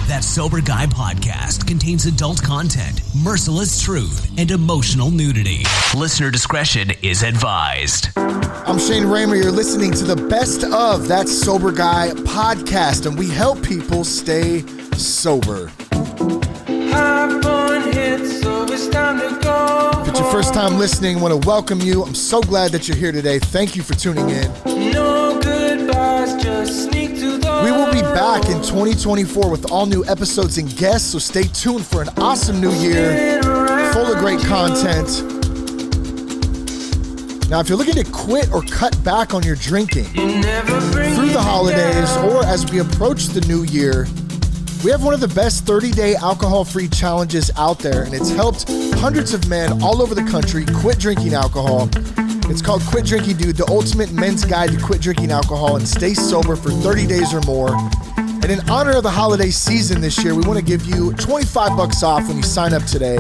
That Sober Guy podcast contains adult content, merciless truth, and emotional nudity. Listener discretion is advised. I'm Shane Raymer. You're listening to the best of That Sober Guy podcast, and we help people stay sober. If it's your first time listening, I want to welcome you. I'm so glad that you're here today. Thank you for tuning in. No goodbyes, just sneak to the We will be back in 2024 with all new episodes and guests, so stay tuned for an awesome new year full of great content. Now, if you're looking to quit or cut back on your drinking through the holidays or as we approach the new year, we have one of the best 30-day alcohol-free challenges out there, and it's helped hundreds of men all over the country quit drinking alcohol. It's called Quit Drinking Dude, the ultimate men's guide to quit drinking alcohol and stay sober for 30 days or more. And in honor of the holiday season this year, we want to give you $25 off when you sign up today.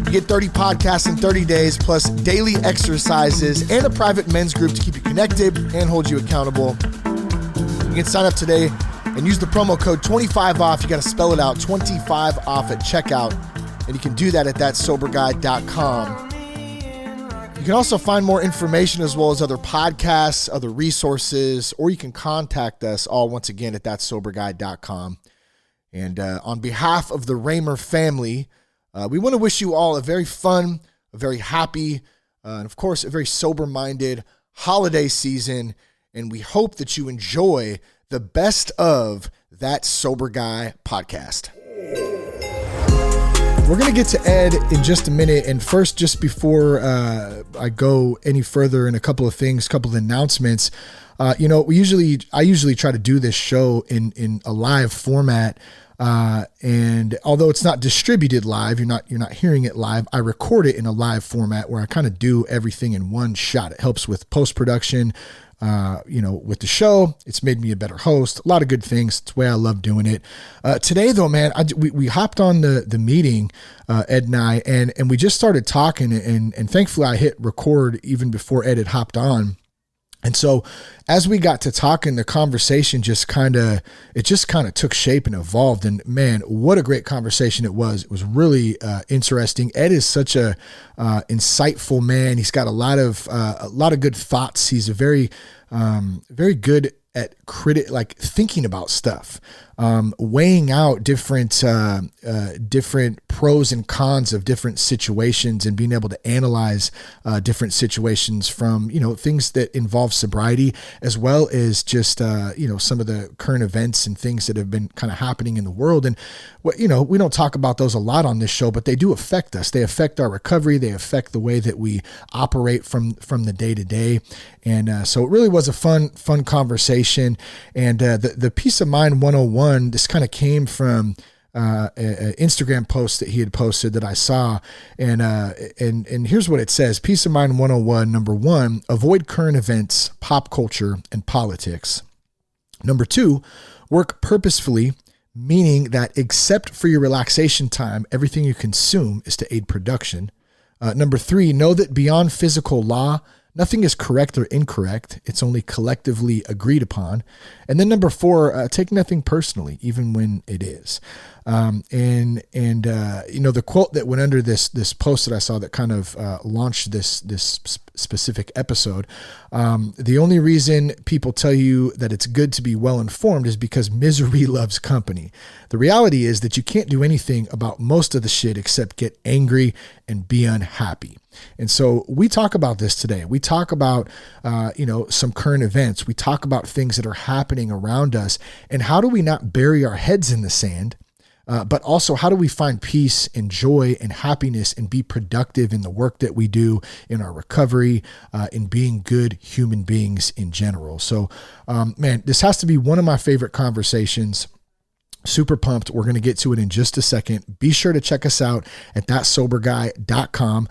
You get 30 podcasts in 30 days, plus daily exercises and a private men's group to keep you connected and hold you accountable. You can sign up today and use the promo code 25 off. You got to spell it out, 25 off at checkout. And you can do that at thatsoberguy.com. You can also find more information as well as other podcasts, other resources, or you can contact us all once again at thatsoberguy.com. And on behalf of the Raymer family, we want to wish you all a very fun, a very happy, and of course, a very sober-minded holiday season. And we hope that you enjoy the best of That Sober Guy podcast. We're going to get to Ed in just a minute. And first, just before I go any further in a couple of things, couple of announcements, I usually try to do this show in a live format. And although it's not distributed live, you're not hearing it live, I record it in a live format where I kind of do everything in one shot. It helps with post-production, with the show. It's made me a better host, a lot of good things. It's the way I love doing it. Today though, man, we hopped on the meeting, Ed and I, and we just started talking, and thankfully I hit record even before Ed had hopped on. And so as we got to talking, the conversation just kind of took shape and evolved. And man, what a great conversation it was. It was really interesting. Ed is such a insightful man. He's got a lot of good thoughts. He's a very good at thinking about stuff, weighing out different pros and cons of different situations, and being able to analyze different situations from things that involve sobriety, as well as just some of the current events and things that have been kind of happening in the world. And we don't talk about those a lot on this show, but they do affect us. They affect our recovery. They affect the way that we operate from the day to day. And so it really was a fun conversation. And the Peace of Mind 101, this kind of came from an Instagram post that he had posted that I saw. And here's what it says. Peace of Mind 101, number 1, avoid current events, pop culture, and politics. Number 2, work purposefully, meaning that except for your relaxation time, everything you consume is to aid production. Number 3, know that beyond physical law, nothing is correct or incorrect. It's only collectively agreed upon. And then number 4, take nothing personally, even when it is. The quote that went under this post that I saw that kind of launched this specific episode. The only reason people tell you that it's good to be well informed is because misery loves company. The reality is that you can't do anything about most of the shit except get angry and be unhappy. And so we talk about this today. We talk about, some current events. We talk about things that are happening around us, and how do we not bury our heads in the sand, but also how do we find peace and joy and happiness and be productive in the work that we do, in our recovery, in being good human beings in general. So, this has to be one of my favorite conversations. Super pumped. We're going to get to it in just a second. Be sure to check us out at thatsoberguy.com.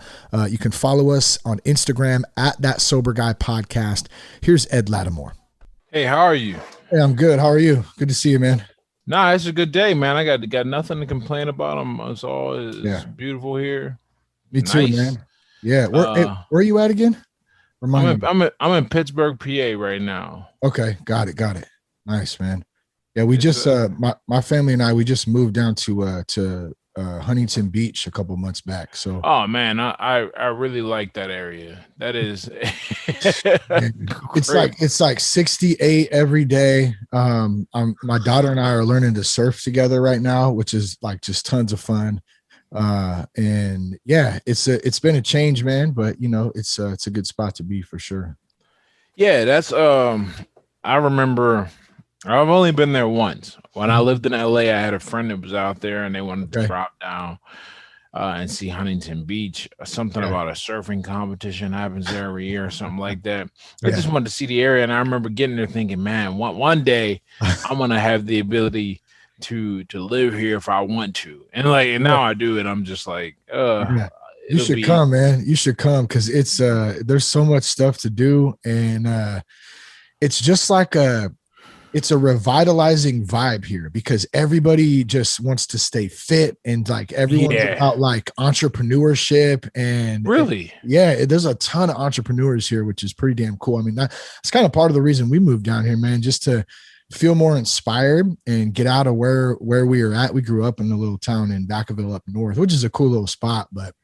You can follow us on Instagram at thatsoberguypodcast. Here's Ed Latimore. Hey, how are you? Hey, I'm good. How are you? Good to see you, man. Nah, it's a good day, man. I got nothing to complain about. It's beautiful here. Me too, man. Yeah. Where are you at again? I'm in Pittsburgh, PA right now. Okay. Got it. Nice, man. Yeah, we just my family and we just moved down to Huntington Beach a couple months back. So oh man, I really like that area. That is it's like 68 every day. My daughter and I are learning to surf together right now, which is like just tons of fun. And yeah, it's been a change, man, but you know, it's a good spot to be for sure. Yeah, that's I remember I've only been there once. When I lived in LA, I had a friend that was out there and they wanted to drop down and see Huntington Beach. Something about a surfing competition happens there every year or something like that. I just wanted to see the area, and I remember getting there thinking, man, one day I'm gonna have the ability to live here if I want to. And now I do it. I'm just like, you should come, man. You should come because it's there's so much stuff to do, and it's just like it's a revitalizing vibe here because everybody just wants to stay fit and like everyone's about like entrepreneurship and really, there's a ton of entrepreneurs here, which is pretty damn cool. I mean, that's kind of part of the reason we moved down here, man, just to feel more inspired and get out of where we are at. We grew up in a little town in Vacaville up north, which is a cool little spot, but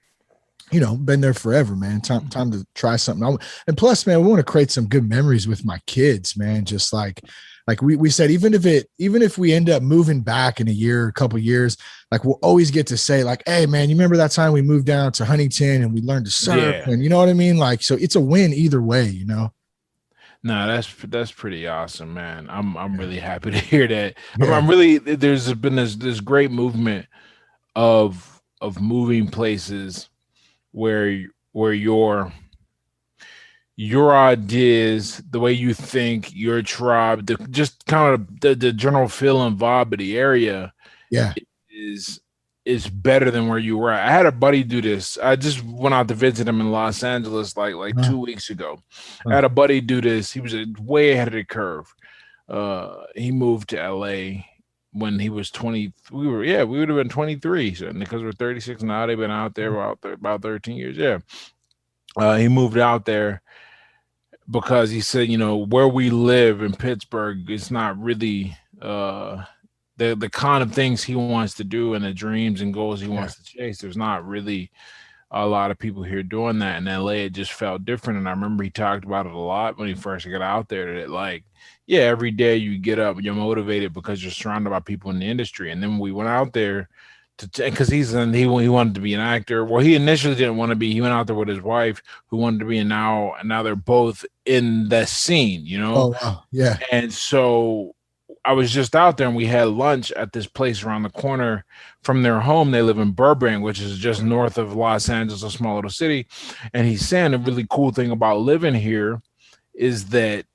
you know, been there forever, man. Time to try something. And plus, man, we want to create some good memories with my kids, man. Just like we said, even if we end up moving back in a couple years, like we'll always get to say like, hey man, you remember that time we moved down to Huntington and we learned to surf and you know what I mean? Like, so it's a win either way, you know? No, that's pretty awesome, man. I'm really happy to hear that. I'm really, there's been this great movement of moving places where your ideas, the way you think, your tribe, just kind of the general feel and vibe of the area, is better than where you were at. I had a buddy do this. I just went out to visit him in Los Angeles like 2 weeks ago. I had a buddy do this. He was way ahead of the curve. He moved to LA when he was 20. We would have been 23. So because we're 36 now, they've been out there about 13 years. Yeah. He moved out there because he said, you know, where we live in Pittsburgh, it's not really the kind of things he wants to do and the dreams and goals he wants to chase. There's not really a lot of people here doing that. In LA, it just felt different. And I remember he talked about it a lot when he first got out there, that like, every day you get up, you're motivated because you're surrounded by people in the industry. And then we went out there because he wanted to be an actor. Well, he initially didn't want to be. He went out there with his wife, who wanted to be, and now they're both in the scene, you know. Oh wow, yeah. And so I was just out there, and we had lunch at this place around the corner from their home. They live in Burbank, which is just north of Los Angeles, a small little city. And he's saying the really cool thing about living here is that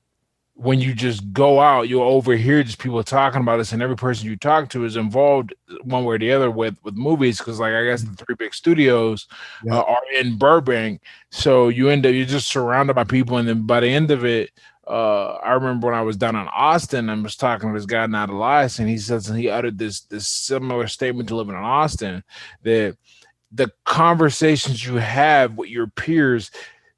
when you just go out, you'll overhear just people talking about this, and every person you talk to is involved one way or the other with movies. Because like, I guess the three big studios are in Burbank. So you're just surrounded by people. And then by the end of it, I remember when I was down in Austin and was talking to this guy, not Elias, and he says, and he uttered this similar statement to living in Austin, that the conversations you have with your peers,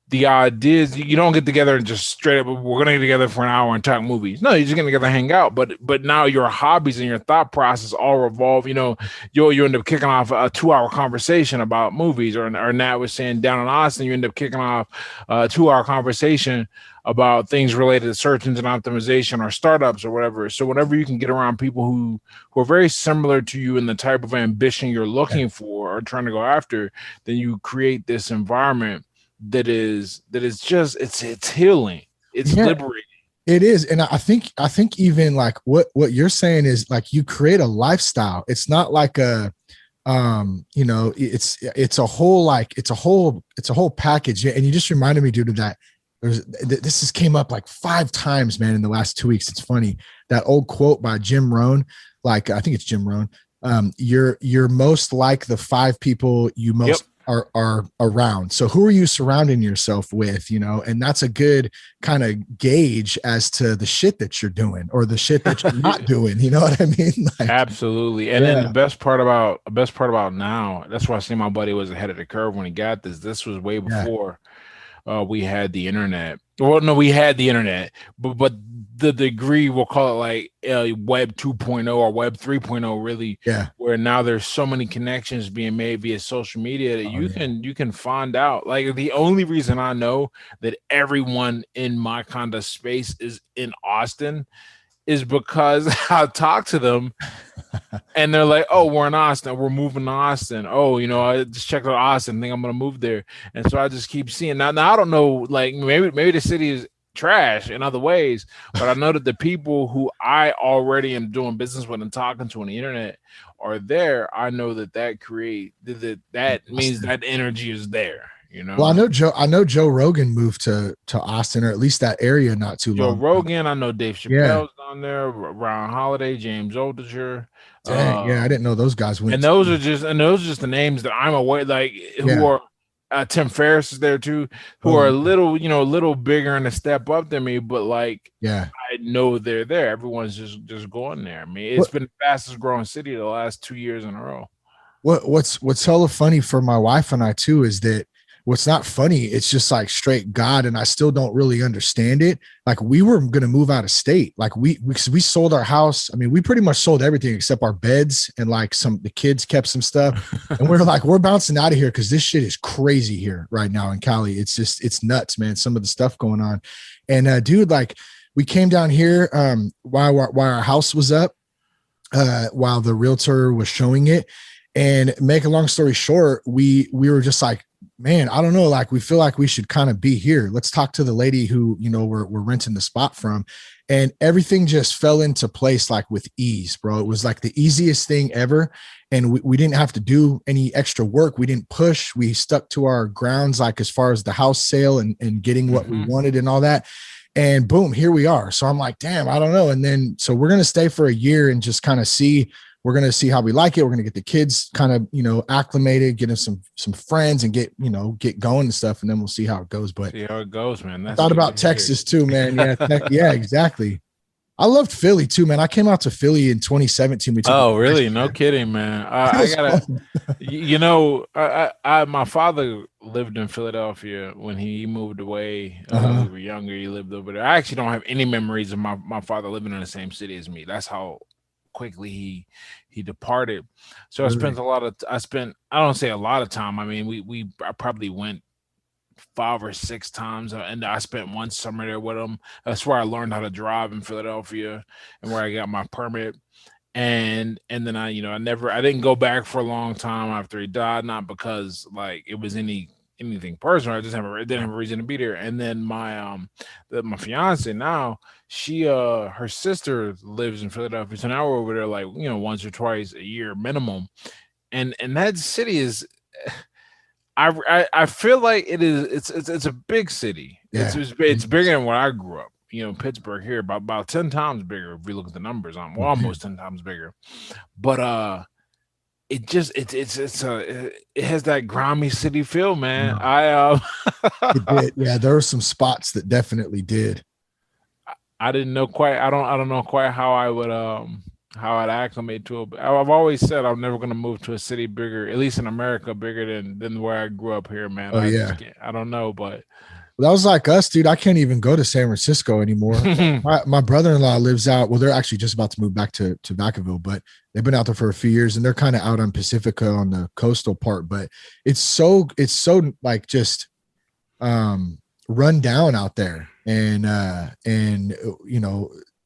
the ideas, you don't get together and just straight up, we're going to get together for an hour and talk movies. No, you're just going to get together, hang out. But now your hobbies and your thought process all revolve, you know, you end up kicking off a 2-hour conversation about movies, or Nat was saying down in Austin, you end up kicking off a 2-hour conversation about things related to search engine optimization or startups or whatever. So whenever you can get around people who are very similar to you in the type of ambition you're looking for or trying to go after, then you create this environment that is just it's healing, it's liberating. It is. And I think even like what you're saying is like you create a lifestyle. It's not like a you know, it's a whole package. And you just reminded me, dude, of that. This has came up like 5 times, man, in the last 2 weeks. It's funny, that old quote by Jim Rohn, like I think it's Jim Rohn. You're most like the 5 people you most are around. So who are you surrounding yourself with, you know? And that's a good kind of gauge as to the shit that you're doing or the shit that you're not doing. You know what I mean? Like, absolutely. And then the best part about now, that's why I say my buddy was ahead of the curve when he got this. This was way before we had the internet Well, no, we had the internet, but the degree, we'll call it like Web 2.0 or Web 3.0, really, Yeah. where now there's so many connections being made via social media that Oh yeah. you can find out. Like the only reason I know that everyone in my kind of space is in Austin is because I talk to them and they're like, "Oh, we're in Austin. We're moving to Austin. Oh, I just checked out Austin. Think I'm gonna move there." And so I just keep seeing. Now I don't know. Like maybe the city is trash in other ways, but I know that the people who I already am doing business with and talking to on the internet are there. I know that create that means Austin. that energy is there. Well, I know Joe Rogan moved to Austin, or at least that area, not too Joe long ago. Rogan. I know Dave Yeah. Chappelle's down there. Ryan Holiday, James Altucher. Dang. Yeah, I didn't know those guys went. And those are just the names that I'm aware, like who Yeah. are Tim Ferriss is there too, who Oh are yeah. a little bigger and a step up than me, but like Yeah. I know they're there. Everyone's just going there. I mean, it's What been the fastest growing city the last 2 years in a row. what's hella funny for my wife and I too is that what's not funny, it's just like straight God, and I still don't really understand it. Like we were gonna move out of state. Like we sold our house. I mean, we pretty much sold everything except our beds, and like the kids kept some stuff. And we're like, we're bouncing out of here because this shit is crazy here right now in Cali. It's nuts, man. Some of the stuff going on. And dude, like we came down here while our house was up, while the realtor was showing it. And make a long story short, we were just like, man, I don't know, like we feel like we should kind of be here. Let's talk to the lady who, we're renting the spot from. And everything just fell into place like with ease, bro. It was like the easiest thing ever. And we didn't have to do any extra work. We didn't push. We stuck to our grounds, like as far as the house sale and getting what we wanted and all that. And boom, here we are. So I'm like, damn, I don't know. And then, so we're going to stay for a year and just kind of see. We're going to see how we like it. We're going to get the kids kind of, acclimated, get them some friends and get going and stuff. And then we'll see how it goes. But See how it goes, man. I thought about Texas too, man. Yeah. Yeah, exactly. I loved Philly too, man. I came out to Philly in 2017. We took Oh, really? No kidding, man. I gotta, fun. my father lived in Philadelphia when he moved away. We were younger. He lived over there. I actually don't have any memories of my father living in the same city as me. That's how quickly he departed. So Really? I don't say a lot of time. I mean, I probably went 5 or 6 times, and I spent one summer there with him. That's where I learned how to drive in Philadelphia, and where I got my permit. And then I didn't go back for a long time after he died, not because like it was anything personal. I just didn't have a reason to be there. And then my fiance now, she her sister lives in Philadelphia, so now we're over there like once or twice a year minimum. And that city is, I feel like it's a big city. Yeah. It's bigger than where I grew up. Pittsburgh here about 10 times bigger if we look at the numbers. Well, almost 10 times bigger. But it just it has that grimy city feel, man. It did. Yeah, there were some spots that definitely did. I didn't know quite. I don't know quite how I'd acclimate to it. But I've always said I'm never going to move to a city bigger, at least in America, bigger than where I grew up here, man. Oh yeah. I don't know, but That was like us, dude. I can't even go to San Francisco anymore. My brother-in-law lives out. Well, they're actually just about to move back to Vacaville, but they've been out there for a few years, and they're kind of out on Pacifica on the coastal part. But it's so like just run down out there, and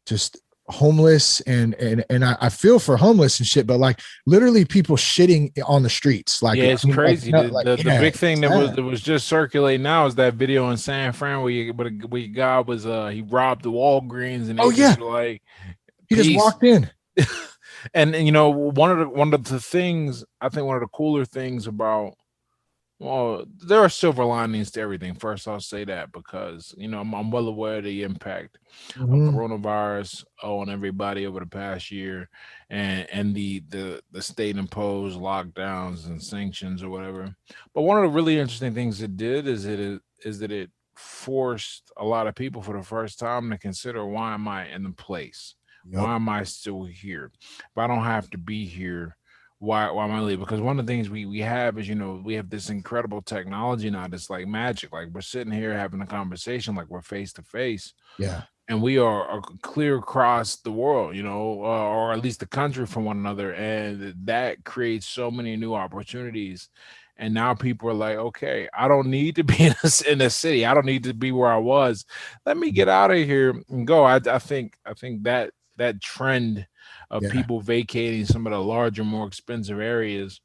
just homeless and I feel for homeless and shit, but like literally people shitting on the streets. Like, yeah, it's crazy. The big thing that sad. was just circulating now is that video in San Fran where guy was he robbed the Walgreens and like he just walked in. and one of the things, I think one of the cooler things about, well, there are silver linings to everything. First, I'll say that because I'm well aware of the impact of coronavirus on everybody over the past year, and the state imposed lockdowns and sanctions or whatever. But one of the really interesting things it did is that it forced a lot of people for the first time to consider, why am I in the place? Yep. Why am I still here? If I don't have to be here, why am I leaving? Because one of the things we have is, we have this incredible technology now that's like magic. Like we're sitting here having a conversation like we're face to face, Yeah. and we are clear across the world, or at least the country from one another, and that creates so many new opportunities. And now people are like, okay, I don't need to be in a city. I don't need to be where I was. Let me get out of here and go. I think that trend of Yeah. people vacating some of the larger, more expensive areas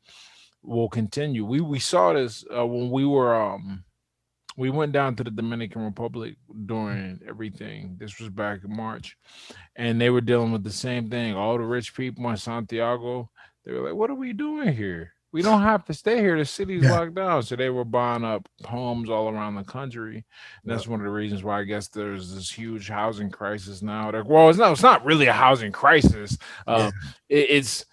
will continue. We saw this when we went down to the Dominican Republic during everything. This was back in March, and they were dealing with the same thing. All the rich people in Santiago, they were like, "What are we doing here? We don't have to stay here. The city's Yeah. locked down." So they were buying up homes all around the country, and Yep. that's one of the reasons why I guess there's this huge housing crisis now. Well, it's not really a housing crisis. Yeah. It's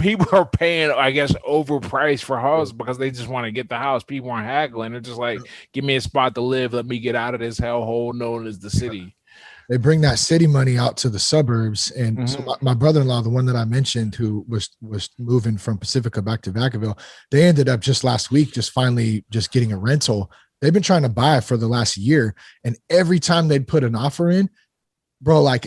people are paying, I guess, overpriced for houses because they just want to get the house. People aren't haggling. They're just like, give me a spot to live. Let me get out of this hellhole known as the city. They bring that city money out to the suburbs. And so Mhm. my brother-in-law, the one that I mentioned, who was moving from Pacifica back to Vacaville, they ended up just last week, just finally just getting a rental. They've been trying to buy it for the last year. And every time they'd put an offer in, bro, like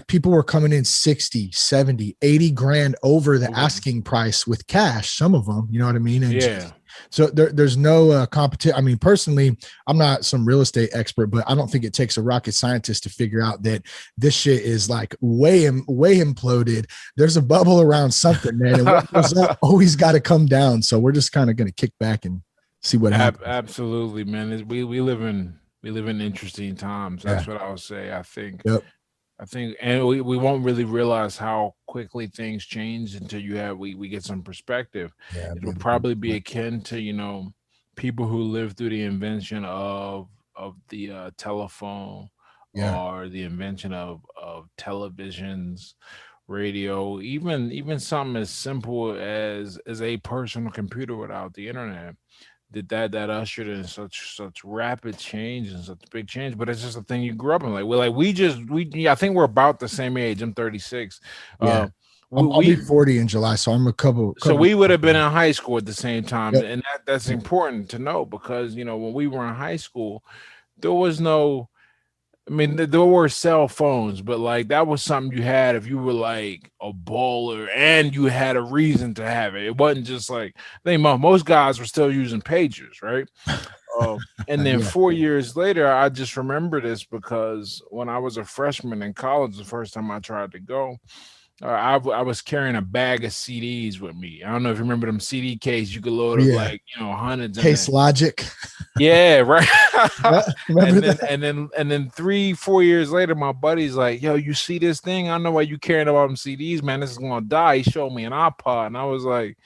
people were coming in 60, 70, 80 grand over the asking price with cash, some of them, you know what I mean? And Yeah. so there's no competition. I mean, personally, I'm not some real estate expert, but I don't think it takes a rocket scientist to figure out that this shit is like way imploded. There's a bubble around something, man. And what goes up always got to come down. So we're just kind of going to kick back and see what happens. Absolutely, man. We live in interesting times. That's what I would say. Yep. I think, and we won't really realize how quickly things change until we get some perspective. Yeah, It will probably be akin to, people who lived through the invention of the telephone, Yeah. or the invention of televisions, radio, even something as simple as a personal computer without the internet. That ushered in such rapid change and such big change. But it's just a thing you grew up in. I think we're about the same age. I'm 36. Yeah. We, I'll be 40 in July, so I'm a couple. so we would have been in high school at the same time, Yep. and that's important to know, because when we were in high school, there was no. I mean, there were cell phones, but like that was something you had if you were like a baller and you had a reason to have it. It wasn't just like, I think most guys were still using pagers, right? And then Yeah. 4 years later, I just remember this because when I was a freshman in college, the first time I tried to go, I was carrying a bag of CDs with me. I don't know if you remember them CD case you could load up like hundreds. Case Logic. Yeah, right. Remember and then 3-4 years later, my buddy's like, "Yo, you see this thing? I don't know why you carrying about them CDs, man. This is gonna die." He showed me an iPod, and I was like,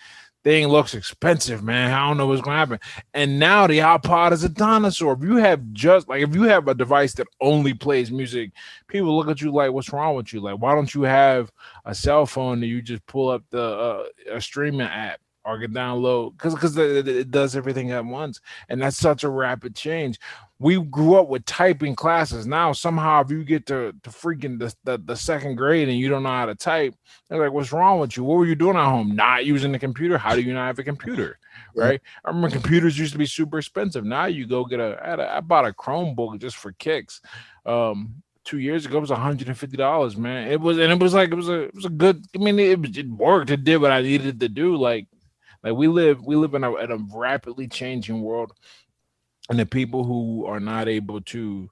"Thing looks expensive, man. I don't know what's gonna happen." And now the iPod is a dinosaur. If you have a device that only plays music, people look at you like, "What's wrong with you? Like, why don't you have a cell phone that you just pull up a streaming app?" Or can download, because it does everything at once, and that's such a rapid change. We grew up with typing classes. Now somehow, if you get to freaking the second grade and you don't know how to type, they're like, "What's wrong with you? What were you doing at home? Not using the computer? How do you not have a computer?" Yeah. Right? I remember computers used to be super expensive. Now you go get I bought a Chromebook just for kicks. 2 years ago, it was $150, man. It was a good. I mean, it worked. It did what I needed to do. Like we live in a rapidly changing world, and the people who are not able to,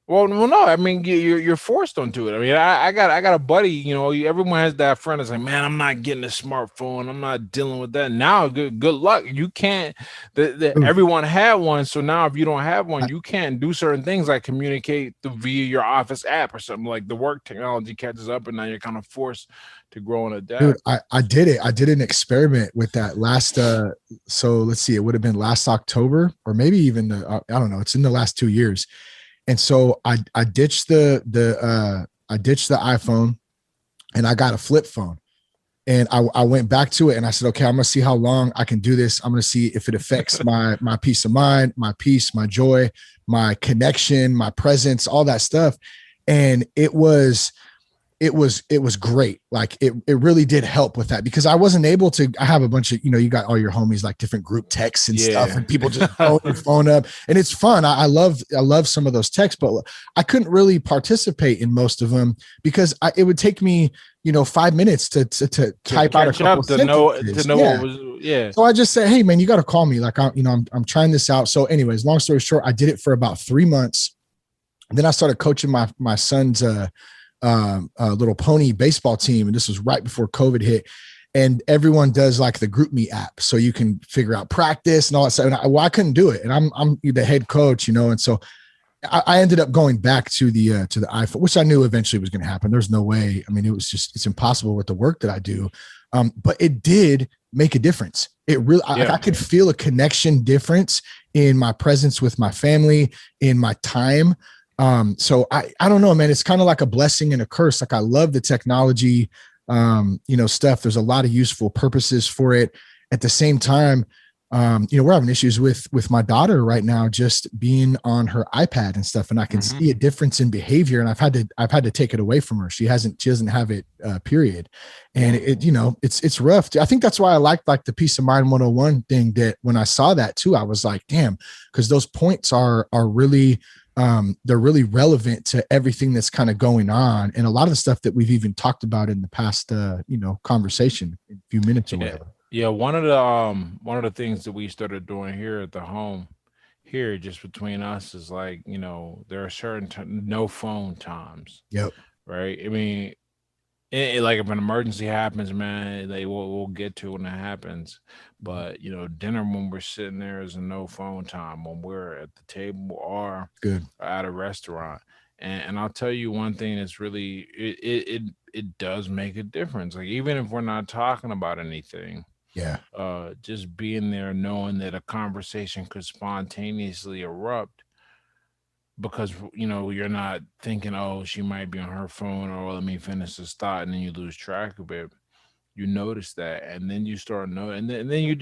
well, no, I mean you're forced onto it. I mean, I got a buddy. Everyone has that friend that's like, "Man, I'm not getting a smartphone. I'm not dealing with that." Now, good luck. You can't. Everyone had one, so now if you don't have one, you can't do certain things like communicate via your office app or something. Like the work technology catches up, and now you're kind of forced to grow and adapt. Dude, I did it. I did an experiment with that last. So let's see, it would have been last October, or maybe even I don't know. It's in the last 2 years. And so I ditched the iPhone, and I got a flip phone, and I went back to it, and I said, okay, I'm gonna see how long I can do this. I'm gonna see if it affects my peace of mind, my peace, my joy, my connection, my presence, all that stuff. And it was it was great. Like it really did help with that because I wasn't able to. I have a bunch of, you got all your homies, like different group texts and stuff, and people just blowing your phone up, and it's fun. I love some of those texts, but I couldn't really participate in most of them because it would take me 5 minutes to type out a couple sentences. What was. Yeah. So I just said, hey man, you got to call me. Like I'm trying this out. So anyways, long story short, I did it for about 3 months. And then I started coaching my son's little pony baseball team. And this was right before COVID hit. And everyone does like the GroupMe app. So you can figure out practice and all that stuff. And I couldn't do it. And I'm the head coach, and so I ended up going back to the iPhone, which I knew eventually was going to happen. There's no way. I mean, it's impossible with the work that I do. But it did make a difference. It really, I could feel a connection difference in my presence with my family, in my time. So I don't know, man, it's kind of like a blessing and a curse. Like I love the technology, stuff. There's a lot of useful purposes for it. At the same time, we're having issues with my daughter right now, just being on her iPad and stuff. And I can see a difference in behavior, and I've had to take it away from her. She doesn't have it, period. And it's rough. I think that's why I like the Peace of Mind 101 thing, that when I saw that too, I was like, damn, because those points are really, they're really relevant to everything that's kind of going on. And a lot of the stuff that we've even talked about in the past, conversation, a few minutes or whatever. Yeah, one of the things that we started doing here at the home, here just between us, is like, there are certain no phone times. Yep. Right. I mean, like if an emergency happens, man, we'll get to it when it happens. But dinner when we're sitting there is a no phone time when we're at the table or Good. at a restaurant. And I'll tell you one thing that's really it does make a difference. Like even if we're not talking about anything. Yeah. Just being there, knowing that a conversation could spontaneously erupt because you're not thinking, oh, she might be on her phone, or let me finish this thought, and then you lose track of it. You notice that, and then you start and then you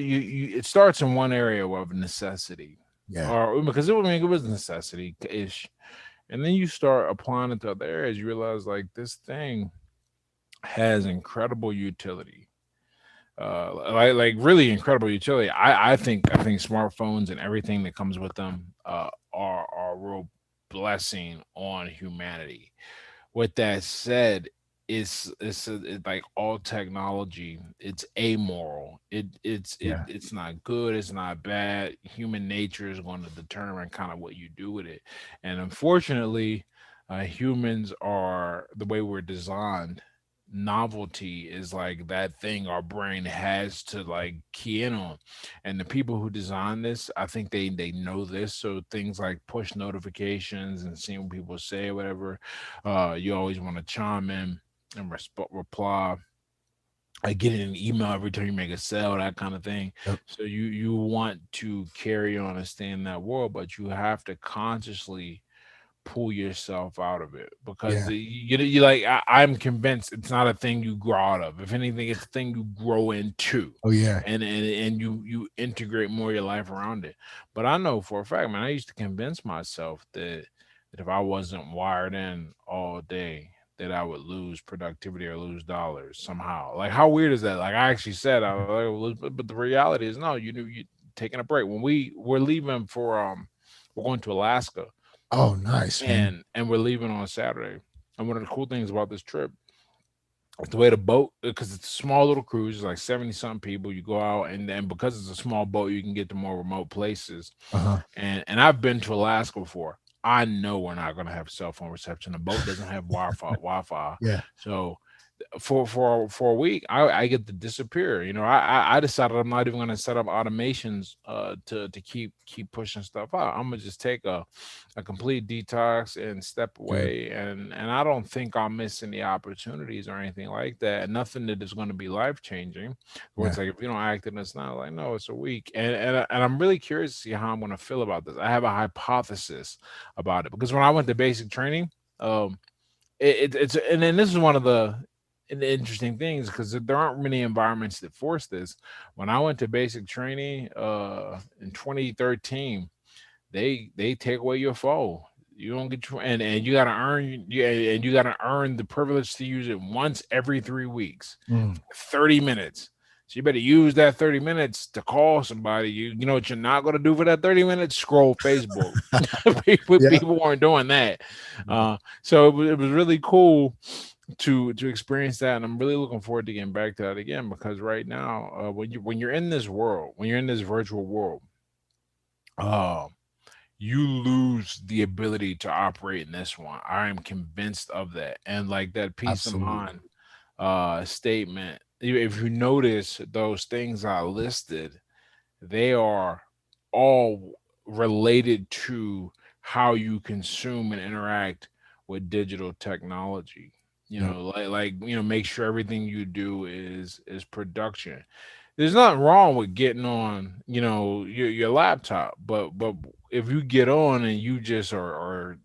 it starts in one area of necessity, or because it was necessity ish, and then you start applying it to other areas. You realize like this thing has incredible utility. Like really incredible utility. I think smartphones and everything that comes with them are a real blessing on humanity. With that said, it's like all technology. It's amoral. It's not good. It's not bad. Human nature is going to determine kind of what you do with it. And unfortunately, humans are the way we're designed. Novelty is like that thing our brain has to like key in on, and the people who design this, I think they know this. So things like push notifications and seeing what people say, whatever, you always want to chime in and reply. I get an email every time you make a sale, that kind of thing. Yep. So you want to carry on and stay in that world, but you have to consciously pull yourself out of it because you like I'm convinced it's not a thing you grow out of. If anything, it's a thing you grow into. Oh yeah. And you integrate more of your life around it. But I know for a fact, man, I used to convince myself that if I wasn't wired in all day, that I would lose productivity or lose dollars somehow. Like how weird is that? Like I actually said I was like, but the reality is no, you taking a break. When we're leaving for we're going to Alaska. Oh, nice, man. And we're leaving on Saturday. And one of the cool things about this trip, the way the boat, because it's a small little cruise, it's like 70-something people. You go out, and then because it's a small boat, you can get to more remote places. And I've been to Alaska before. I know we're not going to have cell phone reception. The boat doesn't have Wi-Fi. Yeah. So for a week, I get to disappear. I decided I'm not even going to set up automations to keep pushing stuff out. I'm gonna just take a complete detox and step away, and I don't think I'll miss any opportunities or anything like that. And nothing that is going to be life changing. Where it's like if you don't act in, it's not like no, it's a week. And I'm really curious to see how I'm going to feel about this. I have a hypothesis about it because when I went to basic training, it's and then this is one of the interesting things because there aren't many environments that force this. When I went to basic training in 2013, they take away your phone. You don't get your, and you got to earn, and you got to earn the privilege to use it once every 3 weeks, 30 minutes. So you better use that 30 minutes to call somebody. You know what you're not going to do for that 30 minutes? Scroll Facebook. Yeah. People weren't doing that. So it was really cool to experience that, and I'm really looking forward to getting back to that again, because right now, when you're in this world, when you're in this virtual world, uh, you lose the ability to operate in this one. I am convinced of that. And like that peace of Absolutely. mind statement, if you notice those things I listed, they are all related to how you consume and interact with digital technology. Yep. Make sure everything you do is production. There's nothing wrong with getting on, your laptop, but if you get on and you just are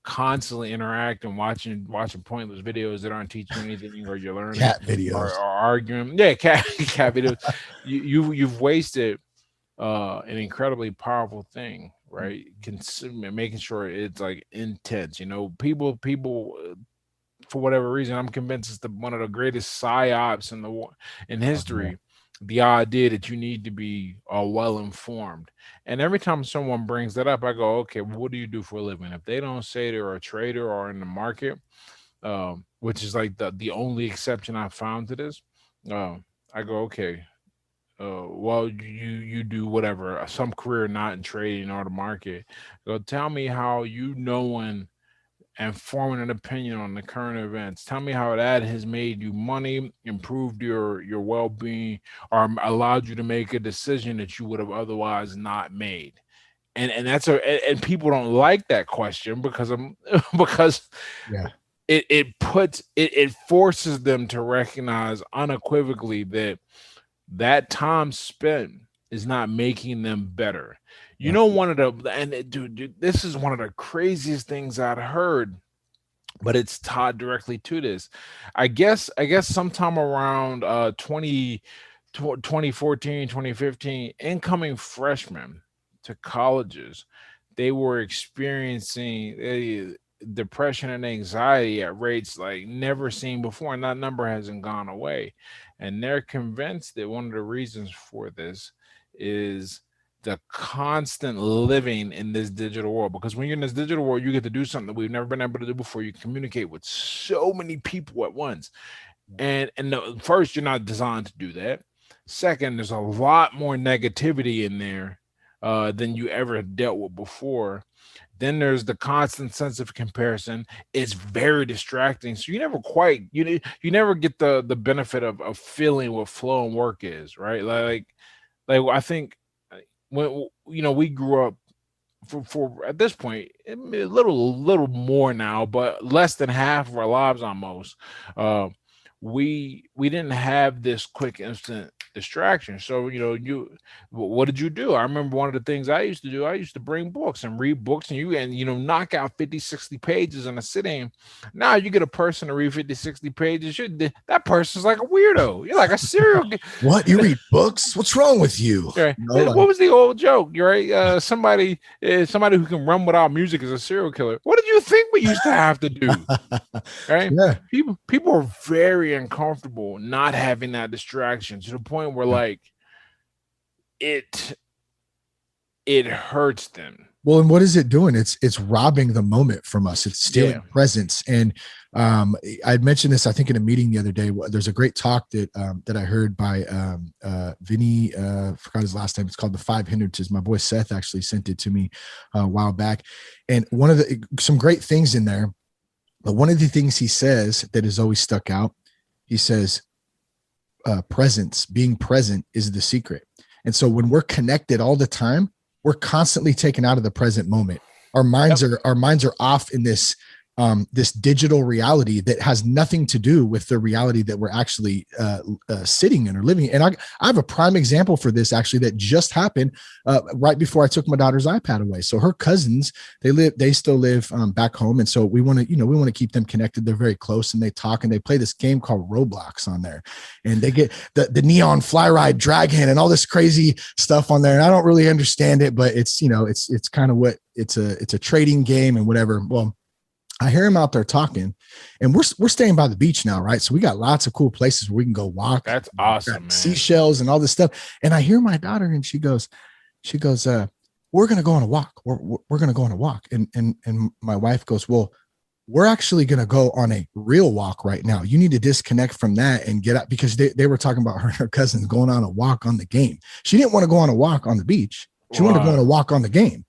constantly interacting, watching pointless videos that aren't teaching you anything, or you're learning, Cat videos. or arguing, yeah, cat videos, you've wasted an incredibly powerful thing, right? Making sure it's like intense. People for whatever reason, I'm convinced it's one of the greatest psyops in history. The idea that you need to be well informed, and every time someone brings that up, I go, okay, well, what do you do for a living? If they don't say they're a trader or in the market, which is like the only exception I found to this, I go, okay, well, you do whatever, some career not in trading or the market. Go tell me how knowing and forming an opinion on the current events. Tell me how that has made you money, improved your well being, or allowed you to make a decision that you would have otherwise not made. And and people don't like that question because I'm because Yeah. it forces them to recognize unequivocally that time spent is not making them better. Yeah. One of the and dude, this is one of the craziest things I'd heard, but it's tied directly to this. I guess sometime around 2014, 2015, incoming freshmen to colleges, they were experiencing depression and anxiety at rates like never seen before, and that number hasn't gone away. And they're convinced that one of the reasons for this is the constant living in this digital world. Because when you're in this digital world, you get to do something that we've never been able to do before. You communicate with so many people at once. First, you're not designed to do that. Second, there's a lot more negativity in there than you ever dealt with before. Then there's the constant sense of comparison. It's very distracting. So you never quite you never get the benefit of feeling what flow and work is, right? Like I think when we grew up for at this point a little more now, but less than half of our lives almost. We didn't have this quick instant distraction. So what did you do? I remember one of the things I used to do. I used to bring books and read books, and knock out 50, 60 pages in a sitting. Now you get a person to read 50, 60 pages, that person's like a weirdo. You're like a serial What? You read books? What's wrong with you? Right. What was the old joke? You're right. Somebody who can run without music is a serial killer. What did you think we used to have to do? Right. Yeah. People are very uncomfortable not having that distraction, to the point where like it hurts them. Well, and what is it doing? It's robbing the moment from us. It's stealing presence. And I mentioned this, I think, in a meeting the other day. There's a great talk that I heard by Vinny. Forgot his last name. It's called The 5 Hindrances. My boy Seth actually sent it to me a while back. And some great things in there. But one of the things he says that has always stuck out, he says, presence, being present is the secret. And so when we're connected all the time, we're constantly taken out of the present moment. Our minds are off in this this digital reality that has nothing to do with the reality that we're actually sitting in or living in. And I have a prime example for this actually that just happened right before I took my daughter's iPad away. So her cousins, they still live back home. And so we want to keep them connected. They're very close, and they talk, and they play this game called Roblox on there, and they get the neon fly ride dragon and all this crazy stuff on there. And I don't really understand it, but it's kind of what it's a trading game and whatever. Well, I hear him out there talking, and we're staying by the beach now, right? So we got lots of cool places where we can go walk. That's awesome, man. Seashells and all this stuff. And I hear my daughter, and she goes, we're gonna go on a walk. We're gonna go on a walk. And my wife goes, well, we're actually gonna go on a real walk right now. You need to disconnect from that and get out, because they were talking about her and her cousins going on a walk on the game. She didn't want to go on a walk on the beach. She wanted to go on a walk on the game.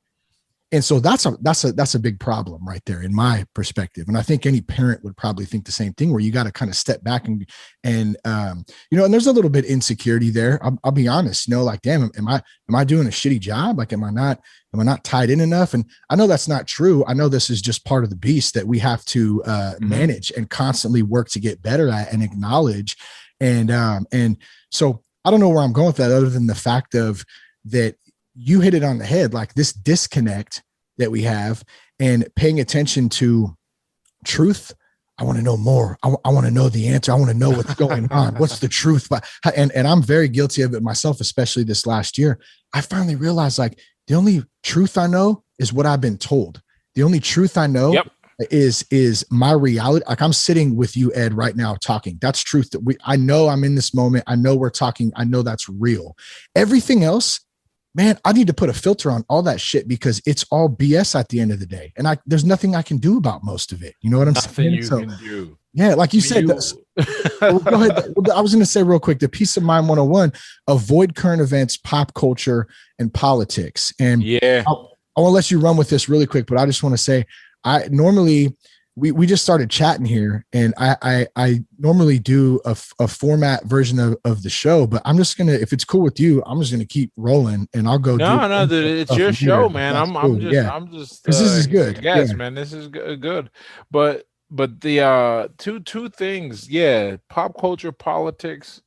And so that's a big problem right there in my perspective. And I think any parent would probably think the same thing, where you got to kind of step back and and there's a little bit insecurity there. I'll be honest, like, damn, am I doing a shitty job? Like, am I not tied in enough? And I know that's not true. I know this is just part of the beast that we have to manage and constantly work to get better at and acknowledge. And so I don't know where I'm going with that, other than the fact of that you hit it on the head, like this disconnect that we have, and paying attention to truth. I want to know more. I want to know the answer. I want to know what's going on. What's the truth? And I'm very guilty of it myself, especially this last year. I finally realized, like, the only truth I know is what I've been told. The only truth I know is my reality. Like, I'm sitting with you, Ed, right now talking. That's truth that I know I'm in this moment. I know we're talking. I know that's real. Everything else, man, I need to put a filter on all that shit, because it's all BS at the end of the day. And there's nothing I can do about most of it. You know what I'm saying? Nothing you can do. Yeah, like you said. Go ahead. I was going to say real quick, the Peace of Mind 101, avoid current events, pop culture, and politics. And I want to let you run with this really quick, but I just want to say, I normally, we just started chatting here, and I normally do a format version of the show, but I'm just going to, if it's cool with you, I'm just going to keep rolling, and I'll go. No, dude, it's your show, man. I'm just, this is good. Yes, man, this is good. But the two things, pop culture, politics,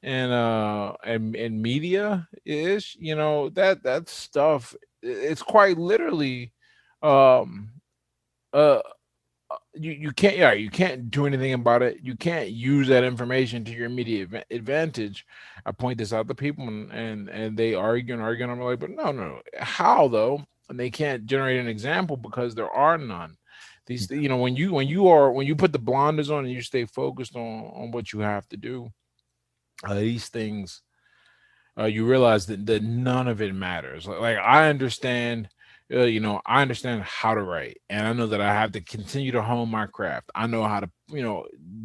and media is, that stuff. It's quite literally, you can't do anything about it. You can't use that information to your immediate advantage. I point this out to people, and they argue. I'm like, but no, how though? And they can't generate an example because there are none. These, when you put the blinders on and you stay focused on what you have to do, these things, you realize that none of it matters. Like I understand. I understand how to write, and I know that I have to continue to hone my craft. I know how to,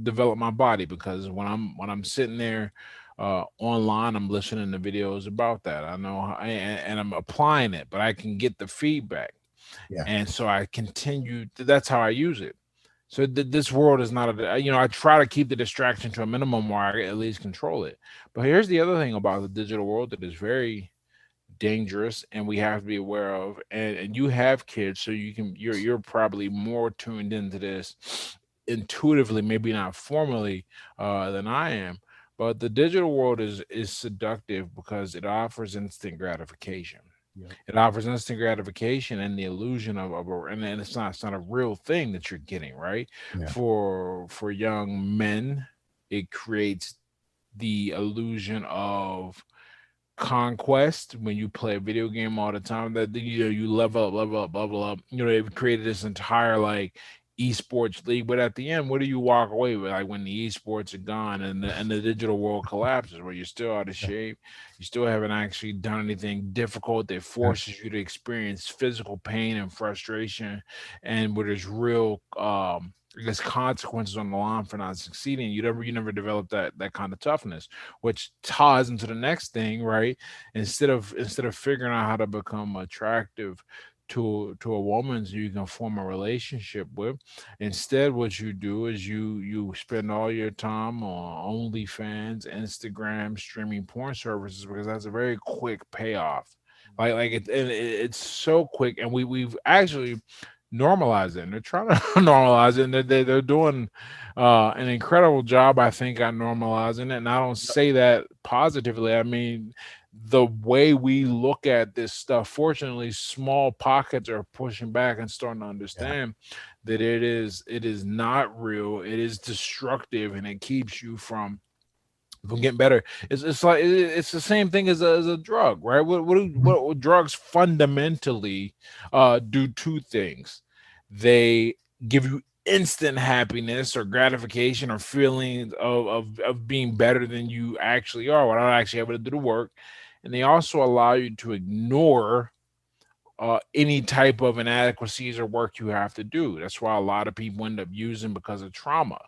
develop my body, because when I'm sitting there online, I'm listening to videos about that. I know and I'm applying it, but I can get the feedback. Yeah. And so I continue. That's how I use it. So this world is not I try to keep the distraction to a minimum where I at least control it. But here's the other thing about the digital world that is very dangerous, and we have to be aware of, and you have kids, so you're probably more tuned into this intuitively, maybe not formally, than I am. But the digital world is seductive because it offers instant gratification. It offers instant gratification and the illusion of and it's not a real thing that you're getting, right? For young men, it creates the illusion of conquest when you play a video game all the time, that you level up. They've created this entire like esports league, but at the end, what do you walk away with? Like, when the esports are gone and the digital world collapses, where you're still out of shape, you still haven't actually done anything difficult that forces you to experience physical pain and frustration, and where there's real consequences on the line for not succeeding. You never develop that kind of toughness, which ties into the next thing, right? Instead of figuring out how to become attractive to a woman so you can form a relationship with, instead what you do is you spend all your time on OnlyFans, Instagram, streaming porn services, because that's a very quick payoff. It's so quick, and we've actually normalize it. And they're trying to normalize it, and they're doing an incredible job, I think, on normalizing it. And I don't say that positively. I mean, the way we look at this stuff, fortunately, small pockets are pushing back and starting to Yeah. understand that it is not real. It is destructive, and it keeps you from getting better. It's like it's the same thing as a drug, right? Mhm. What drugs fundamentally do two things. They give you instant happiness or gratification or feelings of being better than you actually are without actually able to do the work. And they also allow you to ignore any type of inadequacies or work you have to do. That's why a lot of people end up using because of trauma.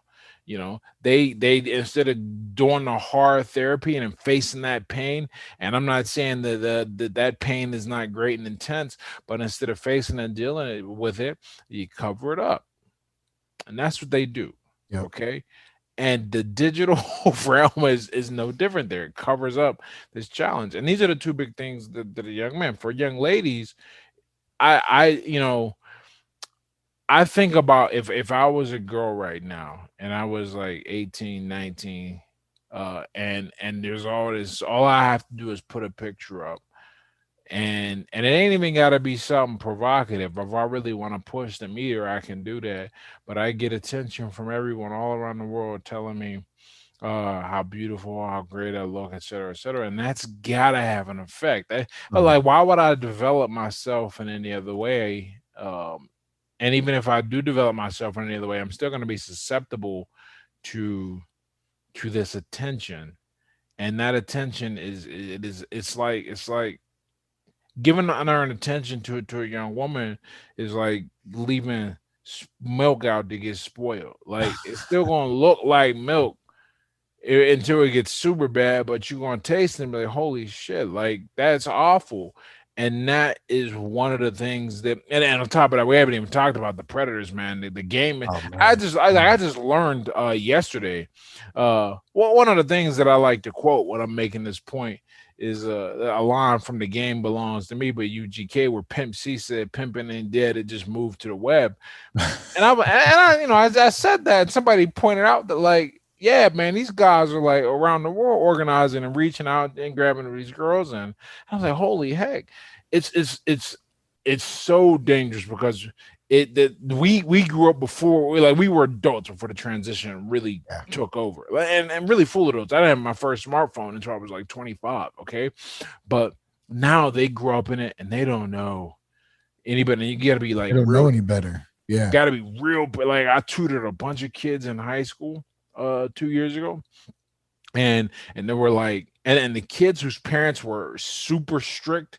They instead of doing the hard therapy and facing that pain, and I'm not saying that pain is not great and intense, but instead of facing and with it, you cover it up, and that's what they do. Yep. Okay, and the digital realm is no different. There, it covers up this challenge, and these are the two big things that a young man for young ladies. I I think about if I was a girl right now and I was like 18, 19, and there's all I have to do is put a picture up. And it ain't even gotta be something provocative. If I really want to push the meter, I can do that. But I get attention from everyone all around the world telling me how beautiful, how great I look, et cetera, et cetera. And that's gotta have an effect. Right. Like, why would I develop myself in any other way? And even if I do develop myself in any other way, I'm still gonna be susceptible to this attention. And that attention it's like giving unearned attention to a young woman is like leaving milk out to get spoiled. Like it's still gonna look like milk until it gets super bad, but you're gonna taste it and be like, holy shit, like that's awful. And that is one of the things that, and on top of that, we haven't even talked about the predators, man. The game. Oh I man. just, I, like, Yeah. I just learned yesterday. Well, one of the things that I like to quote when I'm making this point is a line from The Game Belongs to Me by UGK, where Pimp C said, "Pimping ain't dead; it just moved to the web." I said that, and somebody pointed out that, like, yeah, man, these guys are like around the world organizing and reaching out and grabbing these girls, and I was like, holy heck, it's so dangerous because it that we grew up before, we were adults before the transition really Yeah. took over, and really full adults. I didn't have my first smartphone until I was like 25, okay, but now they grew up in it and they don't know anybody. You got to be They like don't know real any better. Yeah. Got to be real. But like I tutored a bunch of kids in high school 2 years ago, and they were like, and the kids whose parents were super strict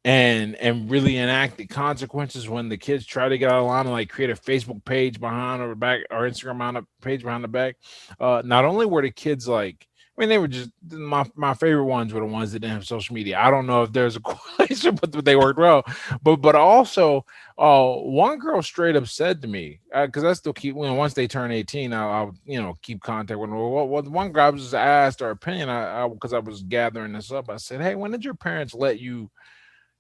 and really enacted consequences when the kids try to get out of line and like create a Facebook page behind or back or Instagram page behind the back. Not only were the kids like, I mean, they were just my favorite ones were the ones that didn't have social media. I don't know if there's a correlation, but they worked well. But also, one girl straight up said to me, because I still keep, once they turn 18, I'll keep contact with them. Well, one girl, I was just asked her opinion, because I was gathering this up. I said, hey, when did your parents let you